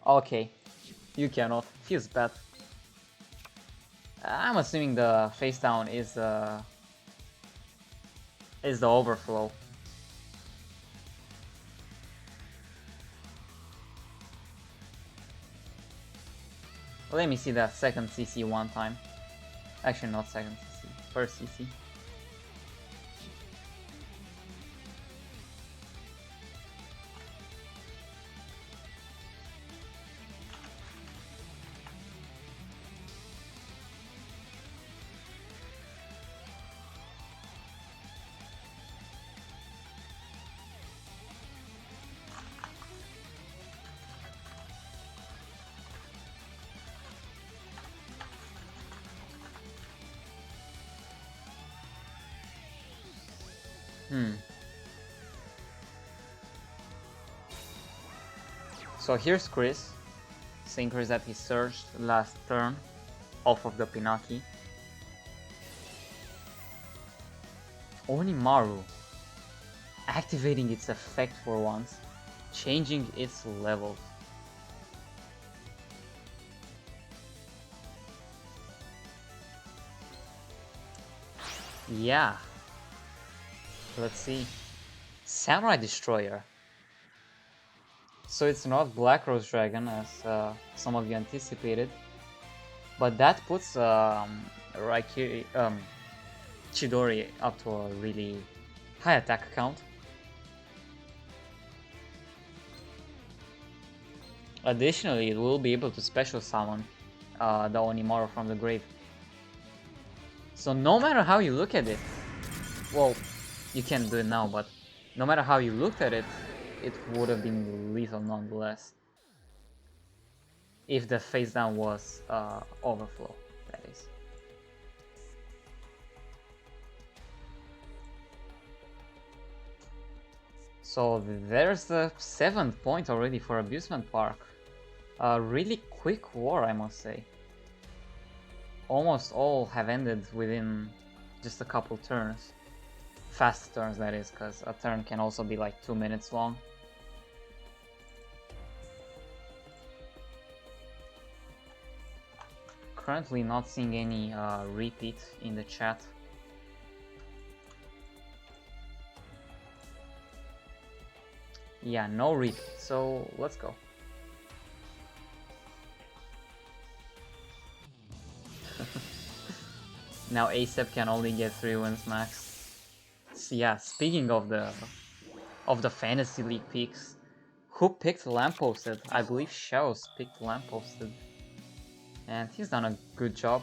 Okay, you cannot. Feels bad. I'm assuming the face down is the overflow. Let me see that second CC one time. Actually, not second CC, first CC. So here's Chris, saying Chris that he surged last turn off of the Pinaki. Onimaru activating its effect for once, changing its levels. Yeah. Let's see. Samurai Destroyer. So it's not Black Rose Dragon as some of you anticipated, but that puts Chidori up to a really high attack count. Additionally, it will be able to special summon the Onimaru from the grave. So no matter how you look at it, well, you can't do it now, but no matter how you looked at it, it would have been lethal nonetheless. If the face down was overflow, that is. So there's the 7th point already for Abusement Park. A really quick war, I must say. Almost all have ended within just a couple turns. Fast turns, that is, because a turn can also be like 2 minutes long. Currently not seeing any repeat in the chat. Yeah, no repeat, so let's go. Now ASAP can only get 3 wins max. So yeah, speaking of the fantasy league picks, Who picked Lampposted? I believe Shells picked Lampposted. And he's done a good job.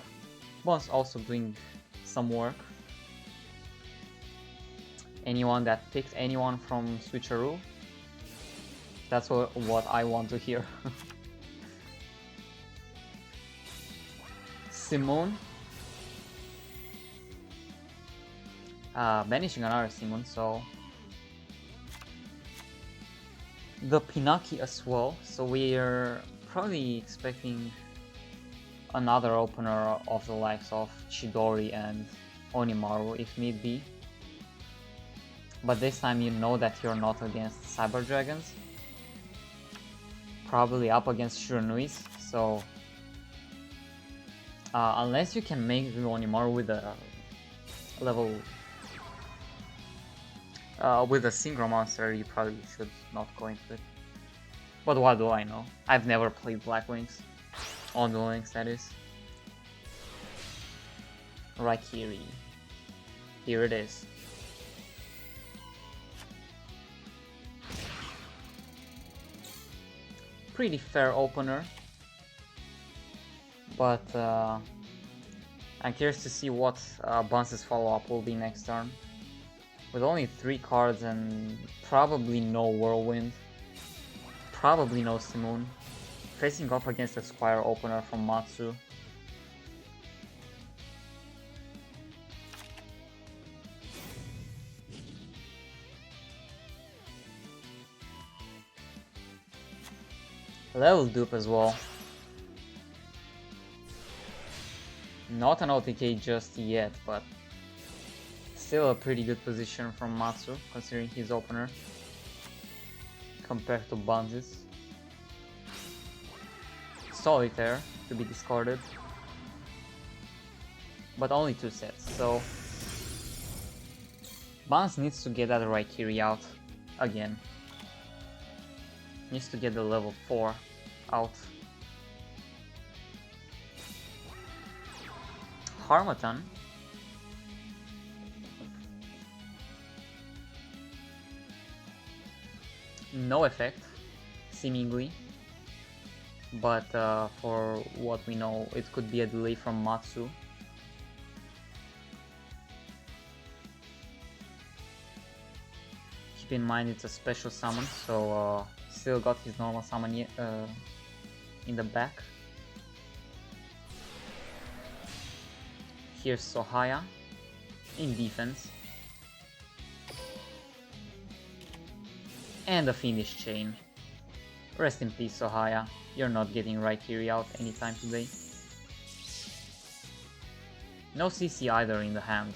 Bon's also doing some work. Anyone that picked anyone from Switcheroo? That's what I want to hear. Simone. Banishing another Simone, so... The Pinaki as well, so we're probably expecting another opener of the likes of Chidori and Onimaru if need be. But this time you know that you're not against Cyber Dragons. Probably up against Shuranuis, so... unless you can make the Onimaru with a level... with a Synchro Monster, you probably should not go into it. But what do I know? I've never played Black Wings. On Duel Links, that is. Raikiri. Here it is. Pretty fair opener. But I'm curious to see what Bunce's follow-up will be next turn. With only 3 cards and probably no Whirlwind. Probably no Simone. Facing off against a Squire opener from Matsu. Level dupe as well. Not an OTK just yet, but still a pretty good position from Matsu, considering his opener, compared to Bunz's. Solitaire to be discarded, but only 2 sets, so Bunz needs to get that Raikiri out again. Needs to get the level 4 out. Harmattan. No effect, seemingly. But for what we know, it could be a delay from Matsu. Keep in mind it's a special summon, so still got his normal summon in the back. Here's Sohaya in defense. And a Fiendish Chain. Rest in peace, Sohaya. You're not getting Raikiri out anytime today. No CC either in the hand.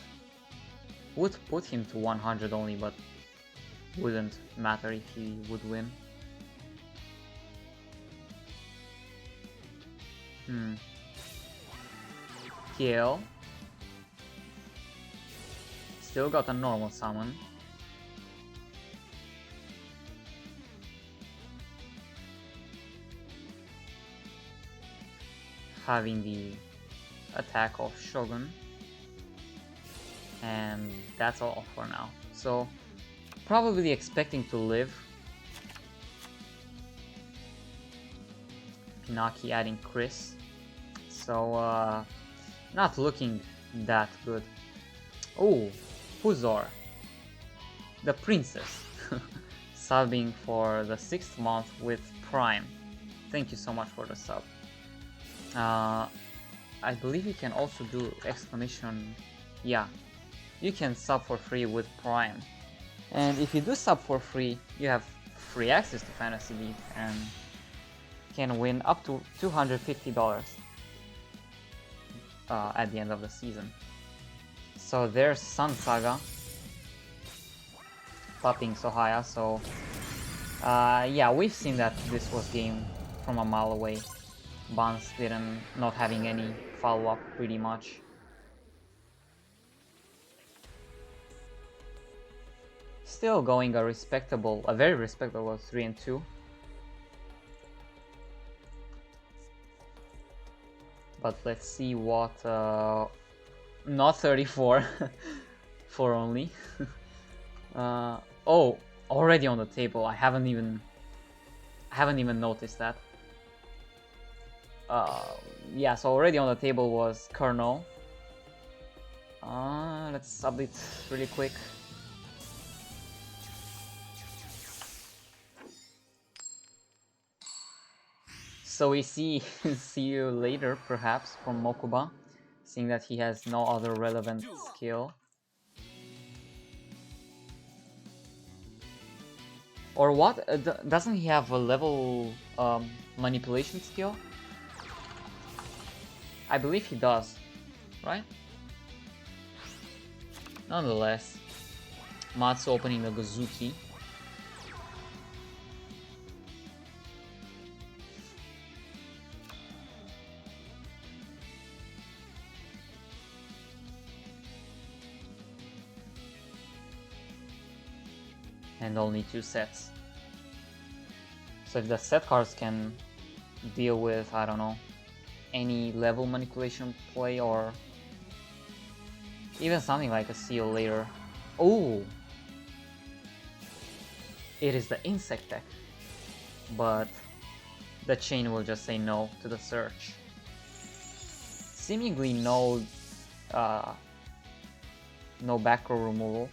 Would put him to 100 only, but wouldn't matter if he would win. KL. Still got a normal summon. Having the attack of Shogun, and that's all for now. So probably expecting to live. Pinaki adding Chris, so not looking that good. Oh, Puzor, the princess, subbing for the 6th month with Prime. Thank you so much for the sub. I believe you can also do exclamation. Yeah, you can sub for free with Prime. And if you do sub for free, you have free access to Fantasy League and can win up to $250 at the end of the season. So there's Sun Saga popping Sohaya, so yeah, we've seen that this was game from a mile away. Bunce didn't not having any follow-up pretty much. Still going a very respectable 3-2. But let's see what not 34 4 only. Oh, already on the table. I haven't even Haven't even noticed that. Yeah, so already on the table was Colonel. Let's update really quick. So we see see you later, perhaps, from Mokuba, seeing that he has no other relevant skill. Or what? Doesn't he have a level manipulation skill? I believe he does, right? Nonetheless, Matsu opening the Gozuki. And only 2 sets. So if the set cards can deal with, I don't know, any level manipulation play or even something like a See You Later. Oh! It is the insect deck. But the chain will just say no to the search. Seemingly no back row removal.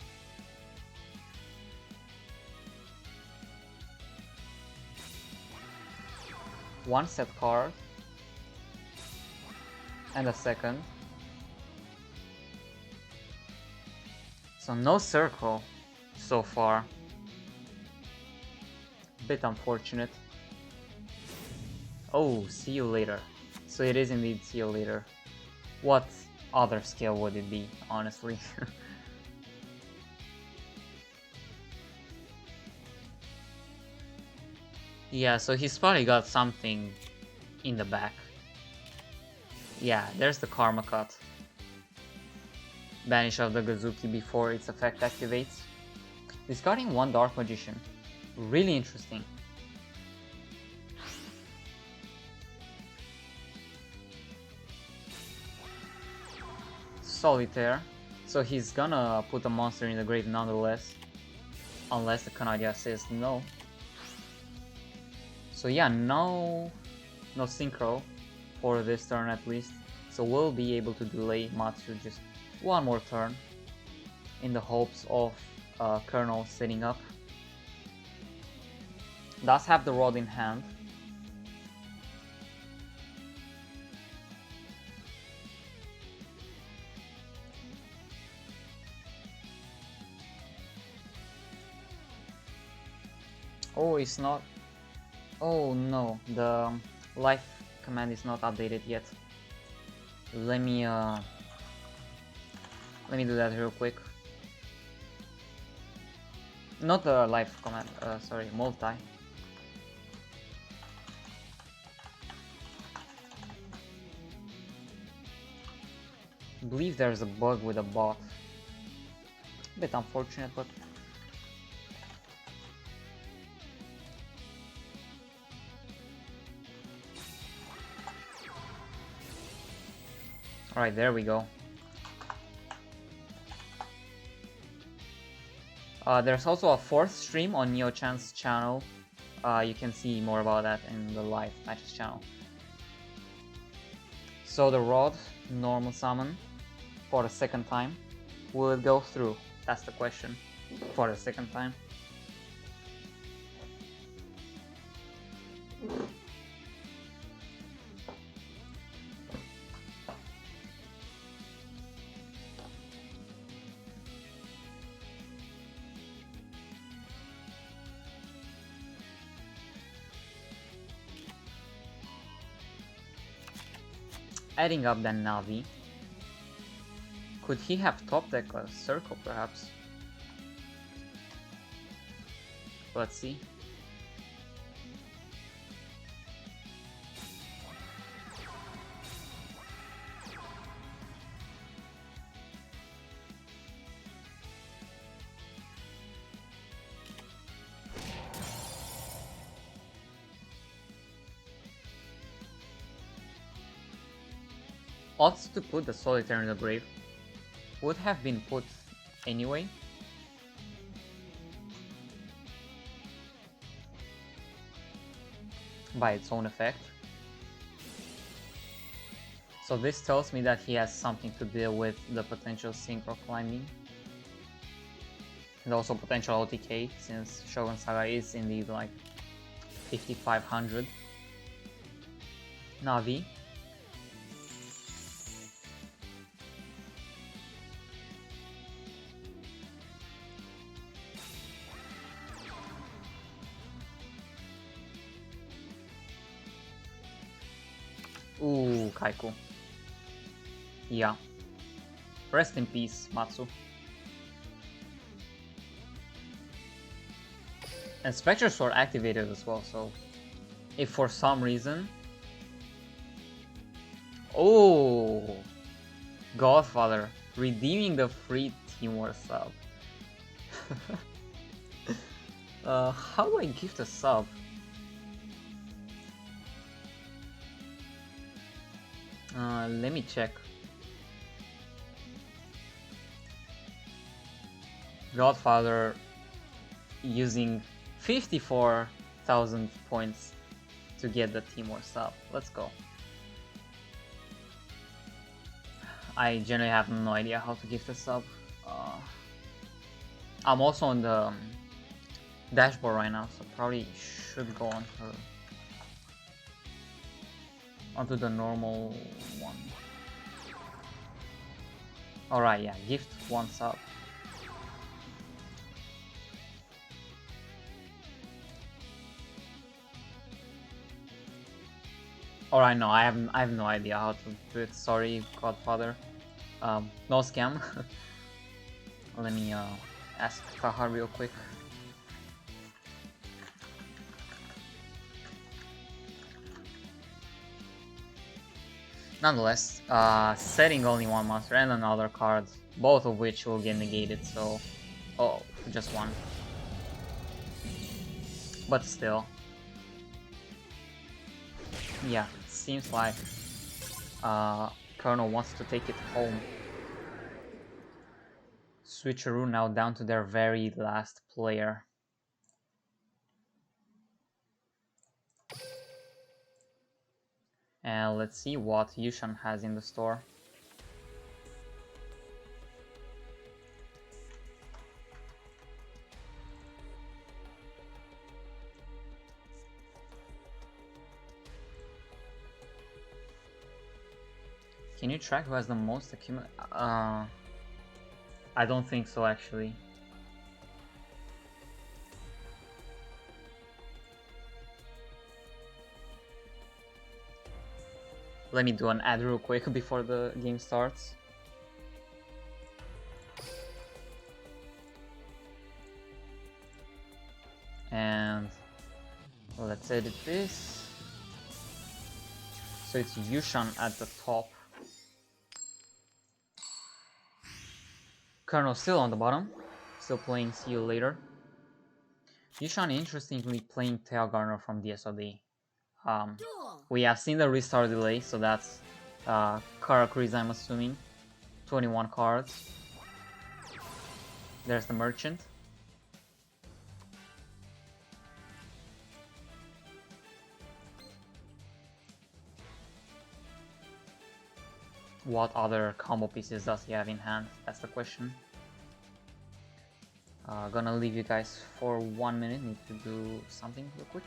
One set card and a second. So no circle so far. Bit unfortunate. Oh, See You Later. So it is indeed See You Later. What other skill would it be, honestly? Yeah, so he's probably got something in the back. Yeah, there's the Karma Cut. Banish of the Gozuki before its effect activates. Discarding 1 Dark Magician. Really interesting. Solitaire. So he's gonna put a monster in the grave nonetheless. Unless the Kanadia says no. So yeah, no synchro for this turn at least. So we'll be able to delay Matsu just 1 more turn in the hopes of Colonel setting up. Does have the rod in hand. Oh, it's not. Oh no, the life command is not updated yet. Let me do that real quick. Not the life command, sorry, multi. I believe there's a bug with a bot. Bit unfortunate, but alright, there we go. There's also a 4th stream on Neo-chan's channel. You can see more about that in the live matches channel. So the rod, normal summon for the 2nd time. Will it go through? That's the question. For the 2nd time. Adding up the Navi. Could he have top deck a circle perhaps? Let's see. Odds to put the Solitaire in the grave would have been put anyway. by its own effect. So this tells me that he has something to deal with the potential synchro climbing. And also potential OTK, since Shogun Saga is indeed like 5500. Navi. Ooh, Kaiku. Yeah. Rest in peace, Matsu. And Spectre Sword activated as well, so if for some reason... Oh! Godfather, redeeming the free Team War sub. How do I gift a sub? Let me check. Godfather using 54,000 points to get the Team War sub. Let's go. I generally have no idea how to gift a sub. I'm also on the dashboard right now, so probably should go on her onto the normal one. Alright, yeah, gift one sub. Alright, no, I have no idea how to do it. Sorry, Godfather. No scam. Let me ask Taha real quick. Nonetheless, setting only one monster and another card, both of which will get negated, so... Oh, just one. But still. Yeah, seems like Colonel wants to take it home. Switcheroo now down to their very last player. And let's see what Yushan has in the store. Can you track who has the most accumulate? I don't think so, actually. Let me do an ad real quick before the game starts. And let's edit this. So it's Yushan at the top. Colonel still on the bottom, still playing See You Later. Yushan interestingly playing Tail Garner from DSOD. We have seen the restart delay, so that's Karakuri's, I'm assuming. 21 cards. There's the Merchant. What other combo pieces does he have in hand? That's the question. Gonna leave you guys for 1 minute. Need to do something real quick.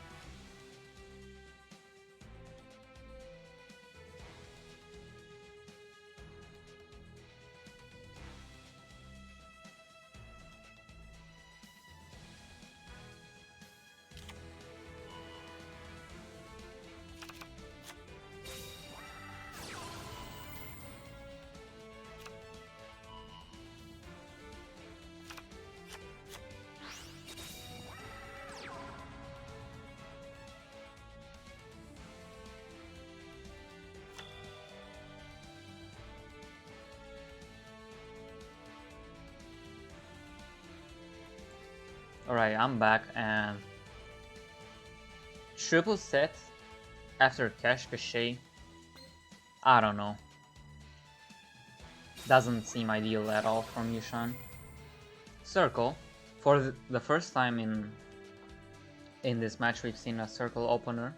Alright, I'm back, and triple set after Cash Cachet, I don't know. Doesn't seem ideal at all from Yushan. Circle, for the first time in this match we've seen a circle opener.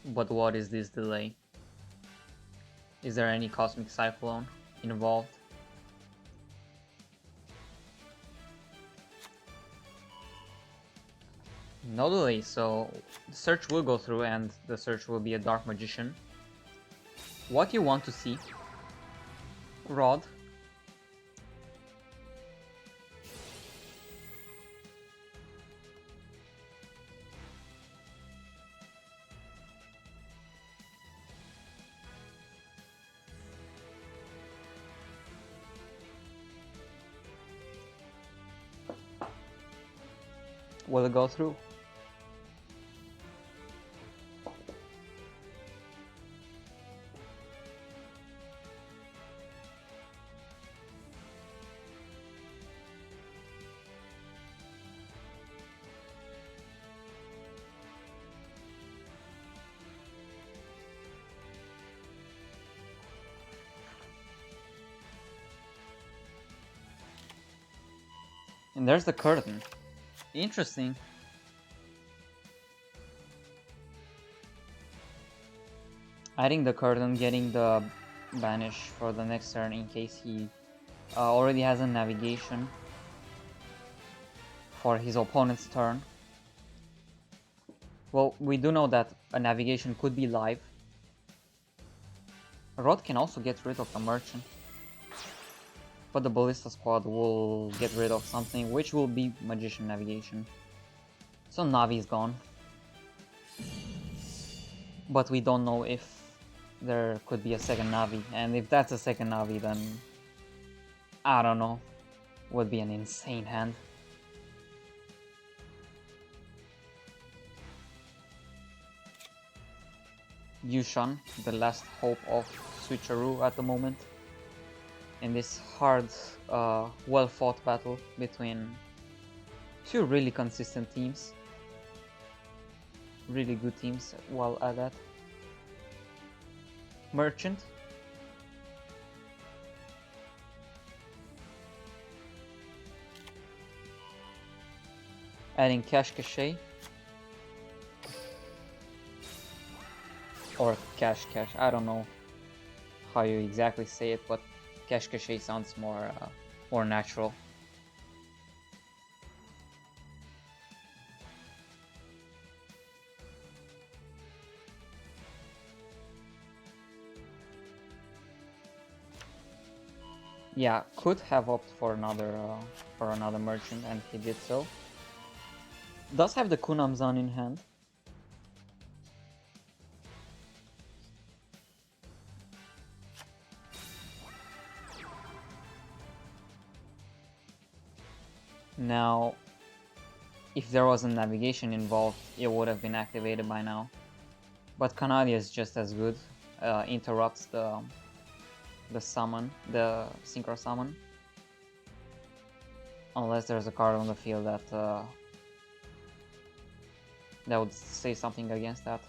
But what is this delay? Is there any cosmic cyclone involved? No delay, so the search will go through and the search will be a Dark Magician. What you want to see? Rod. Will it go through? And there's the curtain. Interesting. Adding the curtain, getting the banish for the next turn in case he already has a navigation for his opponent's turn. Well, we do know that a navigation could be live. Rod can also get rid of the merchant. But the Ballista squad will get rid of something, which will be Magician Navigation. So Navi is gone. But we don't know if there could be a second Navi, and if that's a second Navi, then I don't know, would be an insane hand. Yushan, the last hope of Switcheroo at the moment. In this hard, well-fought battle between two really consistent teams. Really good teams while at that. Merchant. Adding Cash Cache. Or Cash, I don't know how you exactly say it, but Cash Cache sounds more natural. Yeah, could have opted for another merchant, and he did so. Does have the Kunamzan in hand. Now, if there was a navigation involved, it would have been activated by now. But Canadia is just as good. Interrupts the summon, the synchro summon. Unless there's a card on the field that that would say something against that.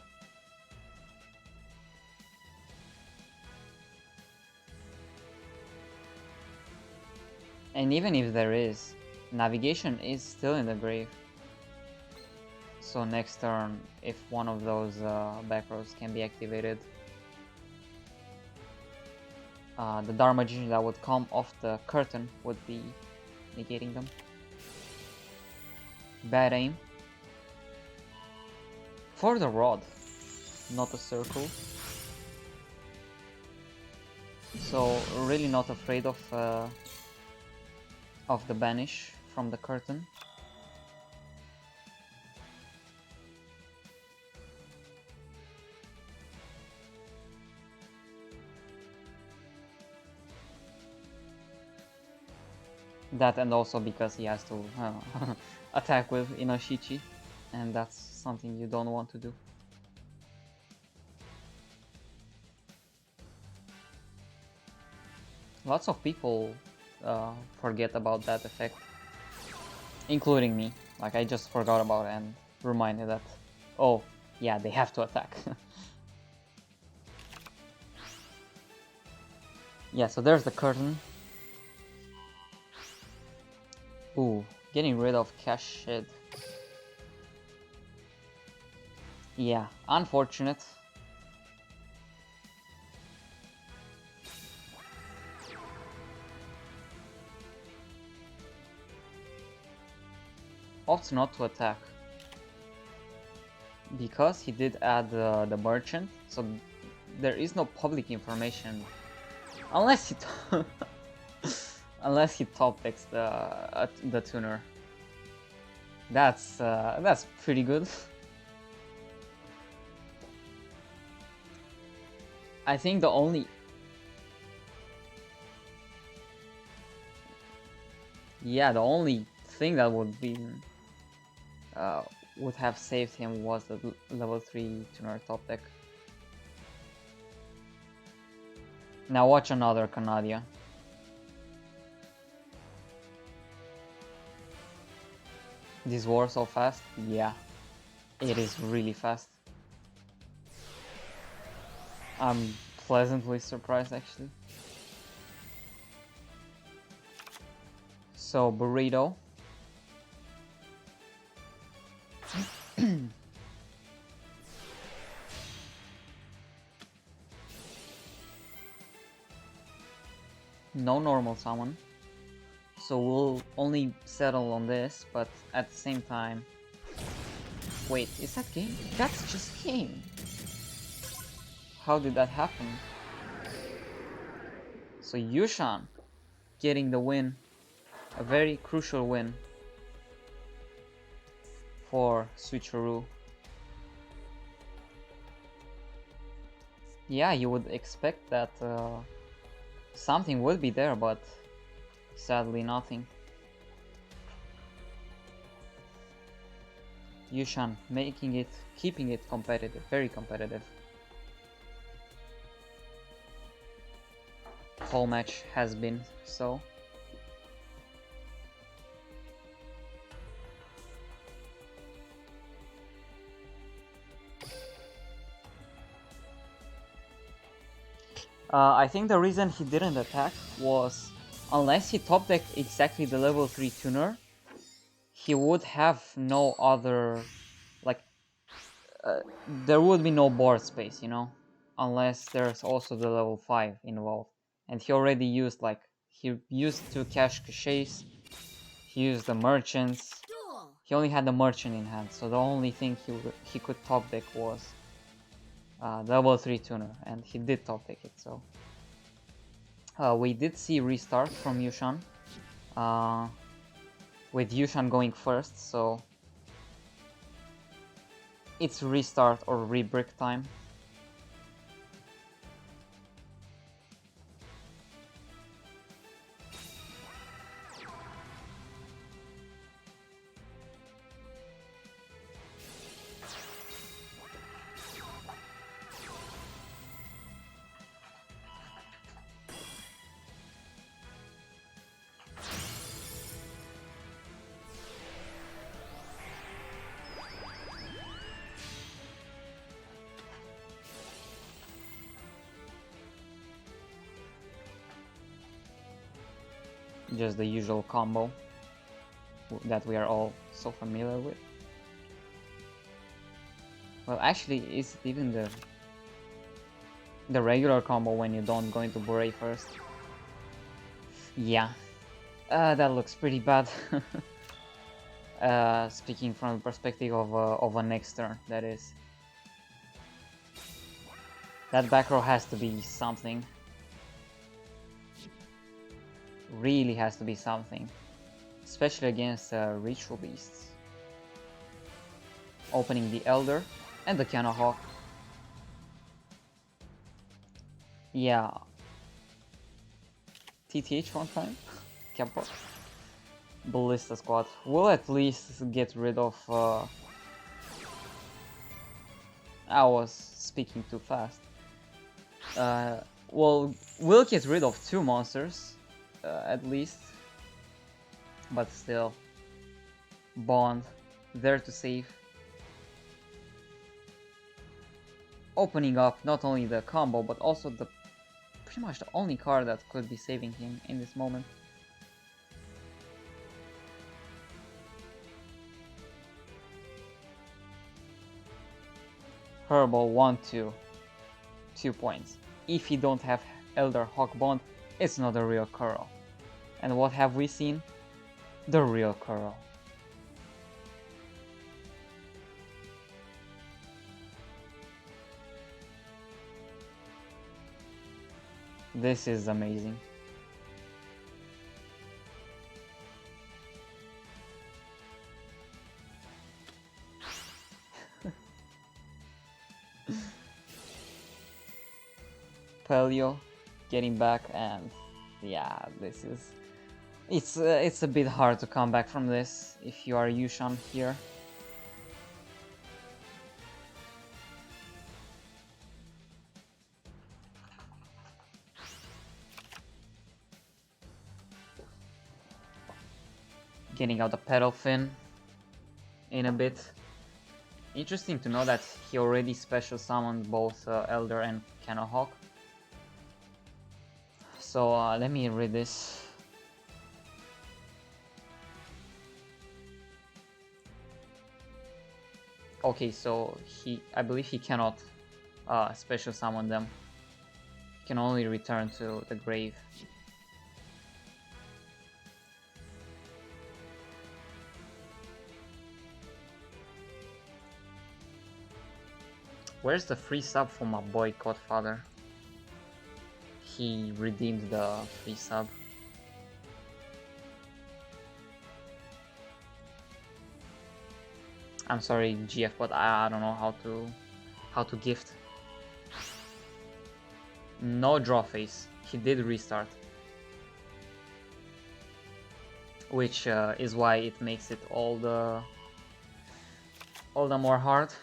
And even if there is, navigation is still in the grave. So next turn, if one of those back rows can be activated, the Dark Magician that would come off the curtain would be negating them. Bad aim. For the rod, not a circle. So really not afraid of the banish from the curtain. That, and also because he has to attack with Inoshichi, and that's something you don't want to do. Lots of people forget about that effect, including me. Like, I just forgot about it and reminded that, oh yeah, they have to attack. Yeah, so there's the curtain. Ooh, getting rid of Cash Shed. Yeah, unfortunate. opts not to attack because he did add the merchant, so there is no public information unless he unless he top decks the tuner. That's pretty good. I think the only thing that would have saved him was the level 3 tuner top deck. Now watch another Canadia. This war so fast? Yeah, it is really fast. I'm pleasantly surprised actually. So Burrito. No normal summon. So we'll only settle on this, but at the same time... Wait, is that game? That's just game! How did that happen? So Yushan getting the win. A very crucial win for Switcheroo. Yeah, you would expect that something would be there, but sadly nothing. Yushan keeping it competitive, very competitive. Whole match has been so. I think the reason he didn't attack was, unless he top decked exactly the level 3 tuner, he would have no other, like, there would be no board space, you know, unless there's also the level 5 involved. And he already used, like, he used 2 cash caches, he used the merchants, he only had the merchant in hand, so the only thing he could top deck was level 3 tuner, and he did top deck it, so. We did see restart from Yushan, with Yushan going first, so it's restart or rebrick time. Just the usual combo that we are all so familiar with. Well, actually, is it even the regular combo when you don't go into Bure first? Yeah, that looks pretty bad. Speaking from the perspective of a next turn, that is. That back row has to be something. Really has to be something, especially against Ritual Beasts. Opening the Elder and the Piano Hawk. Yeah. TTH one time. Capo. Ballista Squad. We'll at least get rid of... I was speaking too fast. Well, we'll get rid of 2 monsters. At least, but still, Bond there to save, opening up not only the combo but also the pretty much the only card that could be saving him in this moment. Herbal 1-2, 2 points. If you don't have Elder Hawk Bond, it's not a real Kuro. And what have we seen? The real Kuro. This is amazing. Paleo getting back, and yeah, this is it's a bit hard to come back from this if you are Yushan here. Getting out the pedal fin in a bit. Interesting to know that he already special summoned both Elder and Canohawk. So let me read this. Okay, so I believe he cannot special summon them. He can only return to the grave. Where's the free sub for my boy Godfather? He redeemed the free sub. I'm sorry, GF, but I don't know how to gift. No draw face. He did restart, which is why it makes it all the more hard.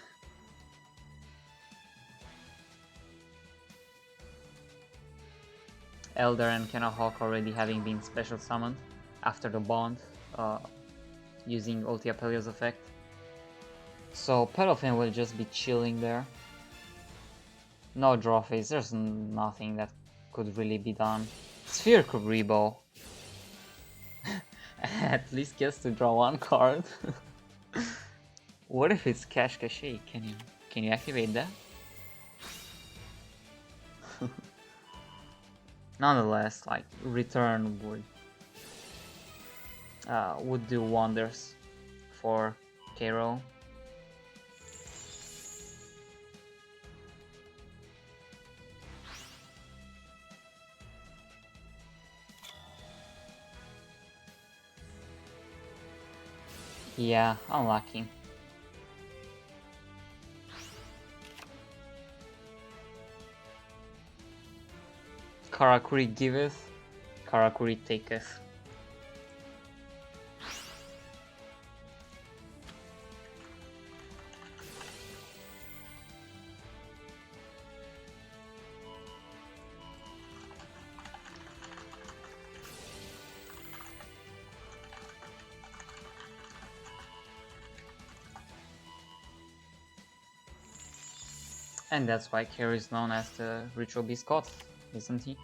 Elder and Canohawk already having been special summoned after the bond, using Ulti Apelio's effect. So Pedalfin will just be chilling there. No draw phase, there's nothing that could really be done. Sphere Kuribo at least gets to draw one card. What if it's Cash Cache? Can you activate that? Nonetheless, like, return would do wonders for Kero. Yeah, unlucky. Karakuri giveth, Karakuri taketh. And that's why Kero is known as the Ritual Beast God, isn't he?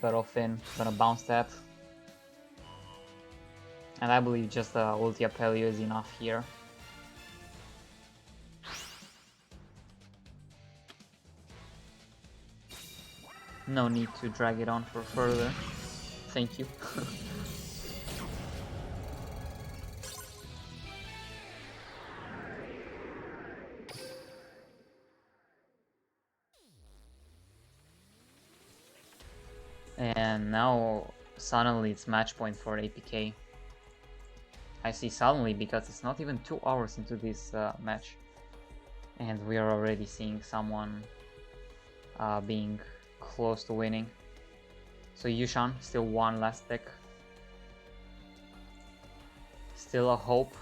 Cut off in, gonna bounce that. And I believe just the Ulti Apelio is enough here. No need to drag it on for further. Thank you. And now suddenly it's match point for APK. I see suddenly because it's not even 2 hours into this match, and we are already seeing someone being close to winning. So Yushan, still one last deck. Still a hope.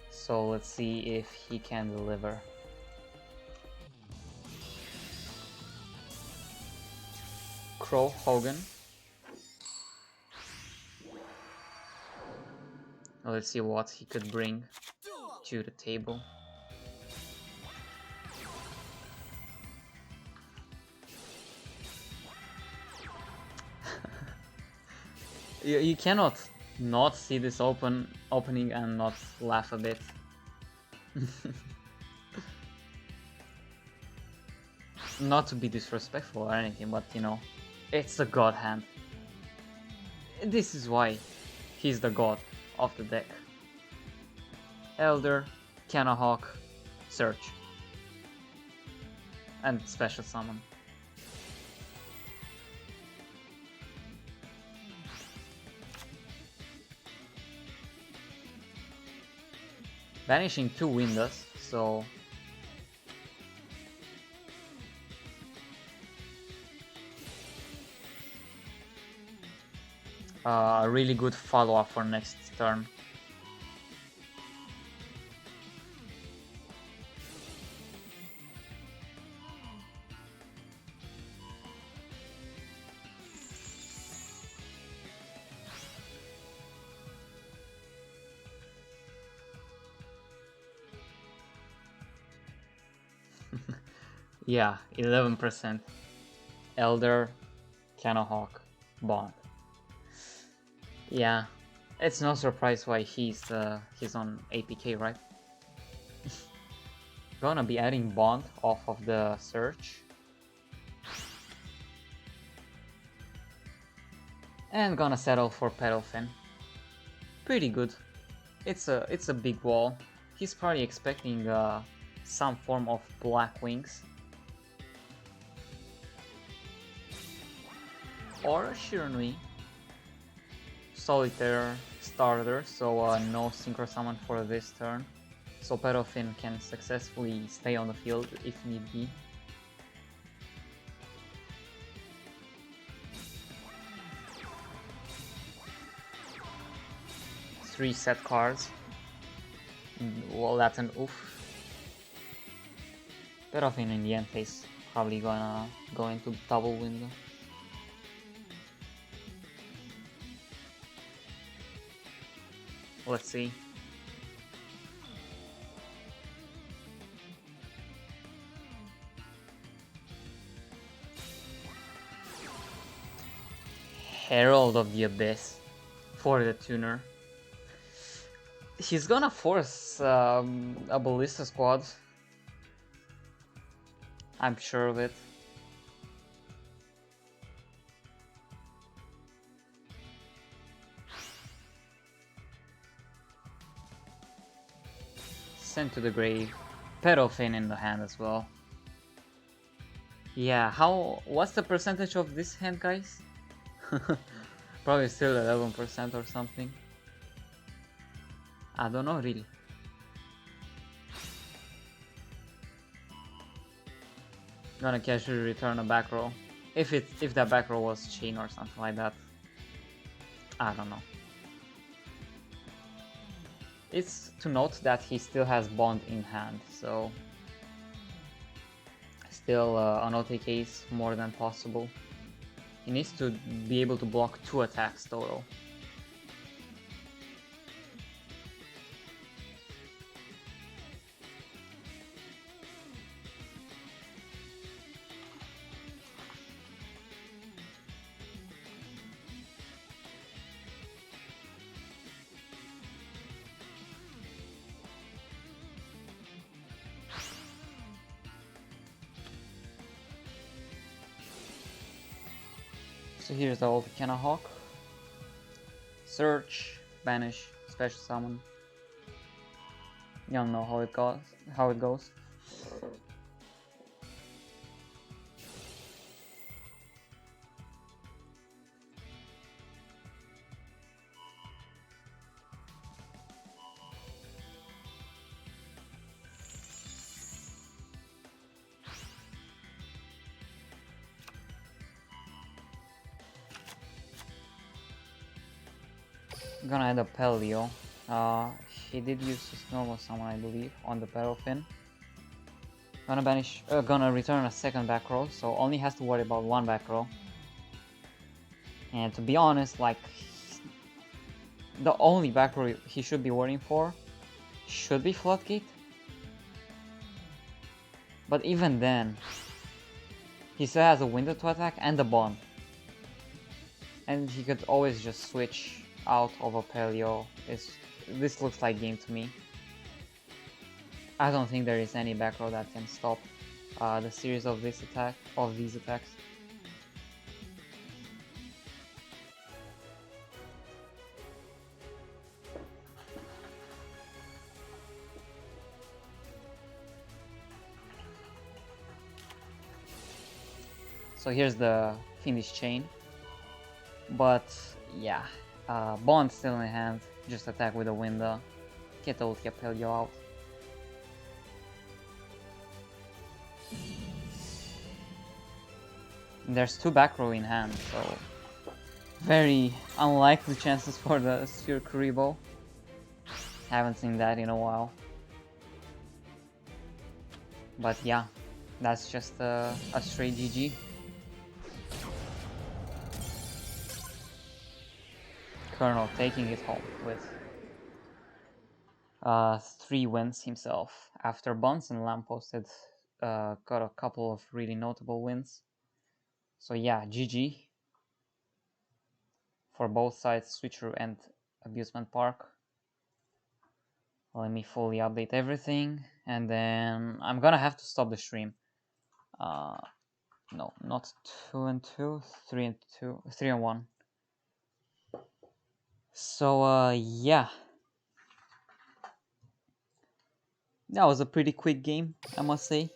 So let's see if he can deliver. Crow Hogan. Let's see what he could bring to the table. You cannot not see this opening and not laugh a bit. Not to be disrespectful or anything, but you know, it's the god hand. This is why he's the god of the deck. Elder, Canohawk, Search. And special summon. Banishing 2 windows, so a really good follow-up for next turn. Yeah, 11%. Elder, Canohawk, Bond. Yeah, it's no surprise why he's on APK, right? Gonna be adding Bond off of the search. And gonna settle for Pedalfin. Pretty good. It's a big wall. He's probably expecting some form of black wings. Or a Shiranui. Solitaire starter, so no Synchro Summon for this turn. So Pedalfin can successfully stay on the field if need be. Three set cards. Well, that's an oof. Pedalfin in the end phase probably gonna go into double window. Let's see. Herald of the Abyss for the tuner. He's gonna force a Ballista squad. I'm sure of it. Sent to the grave. Pedalfin in the hand as well. Yeah, what's the percentage of this hand, guys? Probably still 11% or something. I don't know really. Gonna casually return a back row. If that back row was chain or something like that. I don't know. It's to note that he still has Bond in hand, so still an OTK is more than possible. He needs to be able to block 2 attacks total. So here's the old Canohawk. Search, banish, special summon. You don't know how it goes. Gonna add a Pelio. He did use his normal summon, I believe, on the Pedalfin. Gonna return a second back row, so only has to worry about 1 back row. And to be honest, like, the only back row he should be worrying for should be Floodgate. But even then, he still has a window to attack and a Bond. And he could always just switch out of a Pelio. This looks like game to me. I don't think there is any back row that can stop the series of these attacks. So here's the finish chain. But yeah, Bond still in hand. Just attack with a window. Kettle capel you out. There's 2 back row in hand, so very unlikely chances for the Switcheroo. Haven't seen that in a while. But yeah, that's just a straight GG. Colonel taking it home with 3 wins himself. After Buns and Lampposted got a couple of really notable wins. So yeah, GG for both sides, Switcheroo and Abusement Park. Let me fully update everything, and then I'm gonna have to stop the stream. No, not 2 and 2, 3 and 2, 3 and 1. So yeah, that was a pretty quick game, I must say.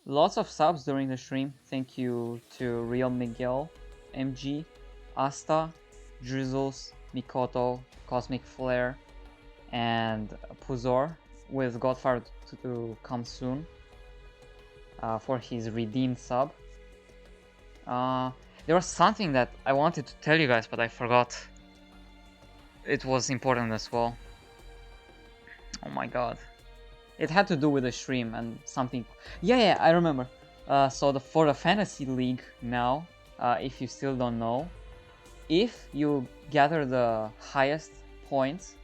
Lots of subs during the stream. Thank you to Real Miguel, MG, Asta, Drizzles, Mikoto, Cosmic Flare, and Puzor, with Godfather to come soon for his redeemed sub. There was something that I wanted to tell you guys, but I forgot. It was important as well. Oh my god. It had to do with the stream and something. Yeah, I remember. So for the Fantasy League now, if you still don't know, if you gather the highest points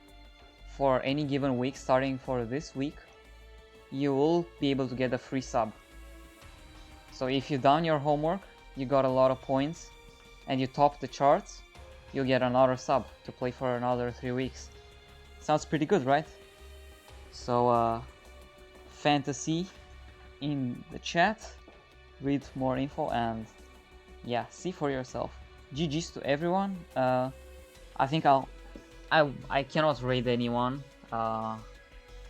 for any given week, starting for this week, you will be able to get a free sub. So if you done your homework, you got a lot of points, and you top the charts, you'll get another sub to play for another 3 weeks. Sounds pretty good, right? So Fantasy in the chat, read more info, and yeah, see for yourself. GG's to everyone. I think I cannot rate anyone.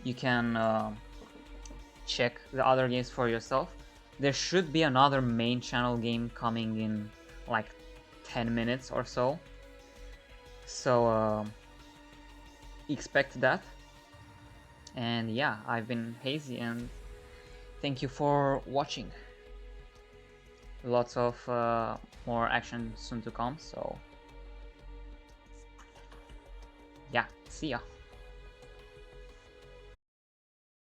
You can check the other games for yourself. There should be another main channel game coming in like 10 minutes or so. So expect that. And yeah, I've been HeyZZy, and thank you for watching. Lots of more action soon to come, so yeah, see ya.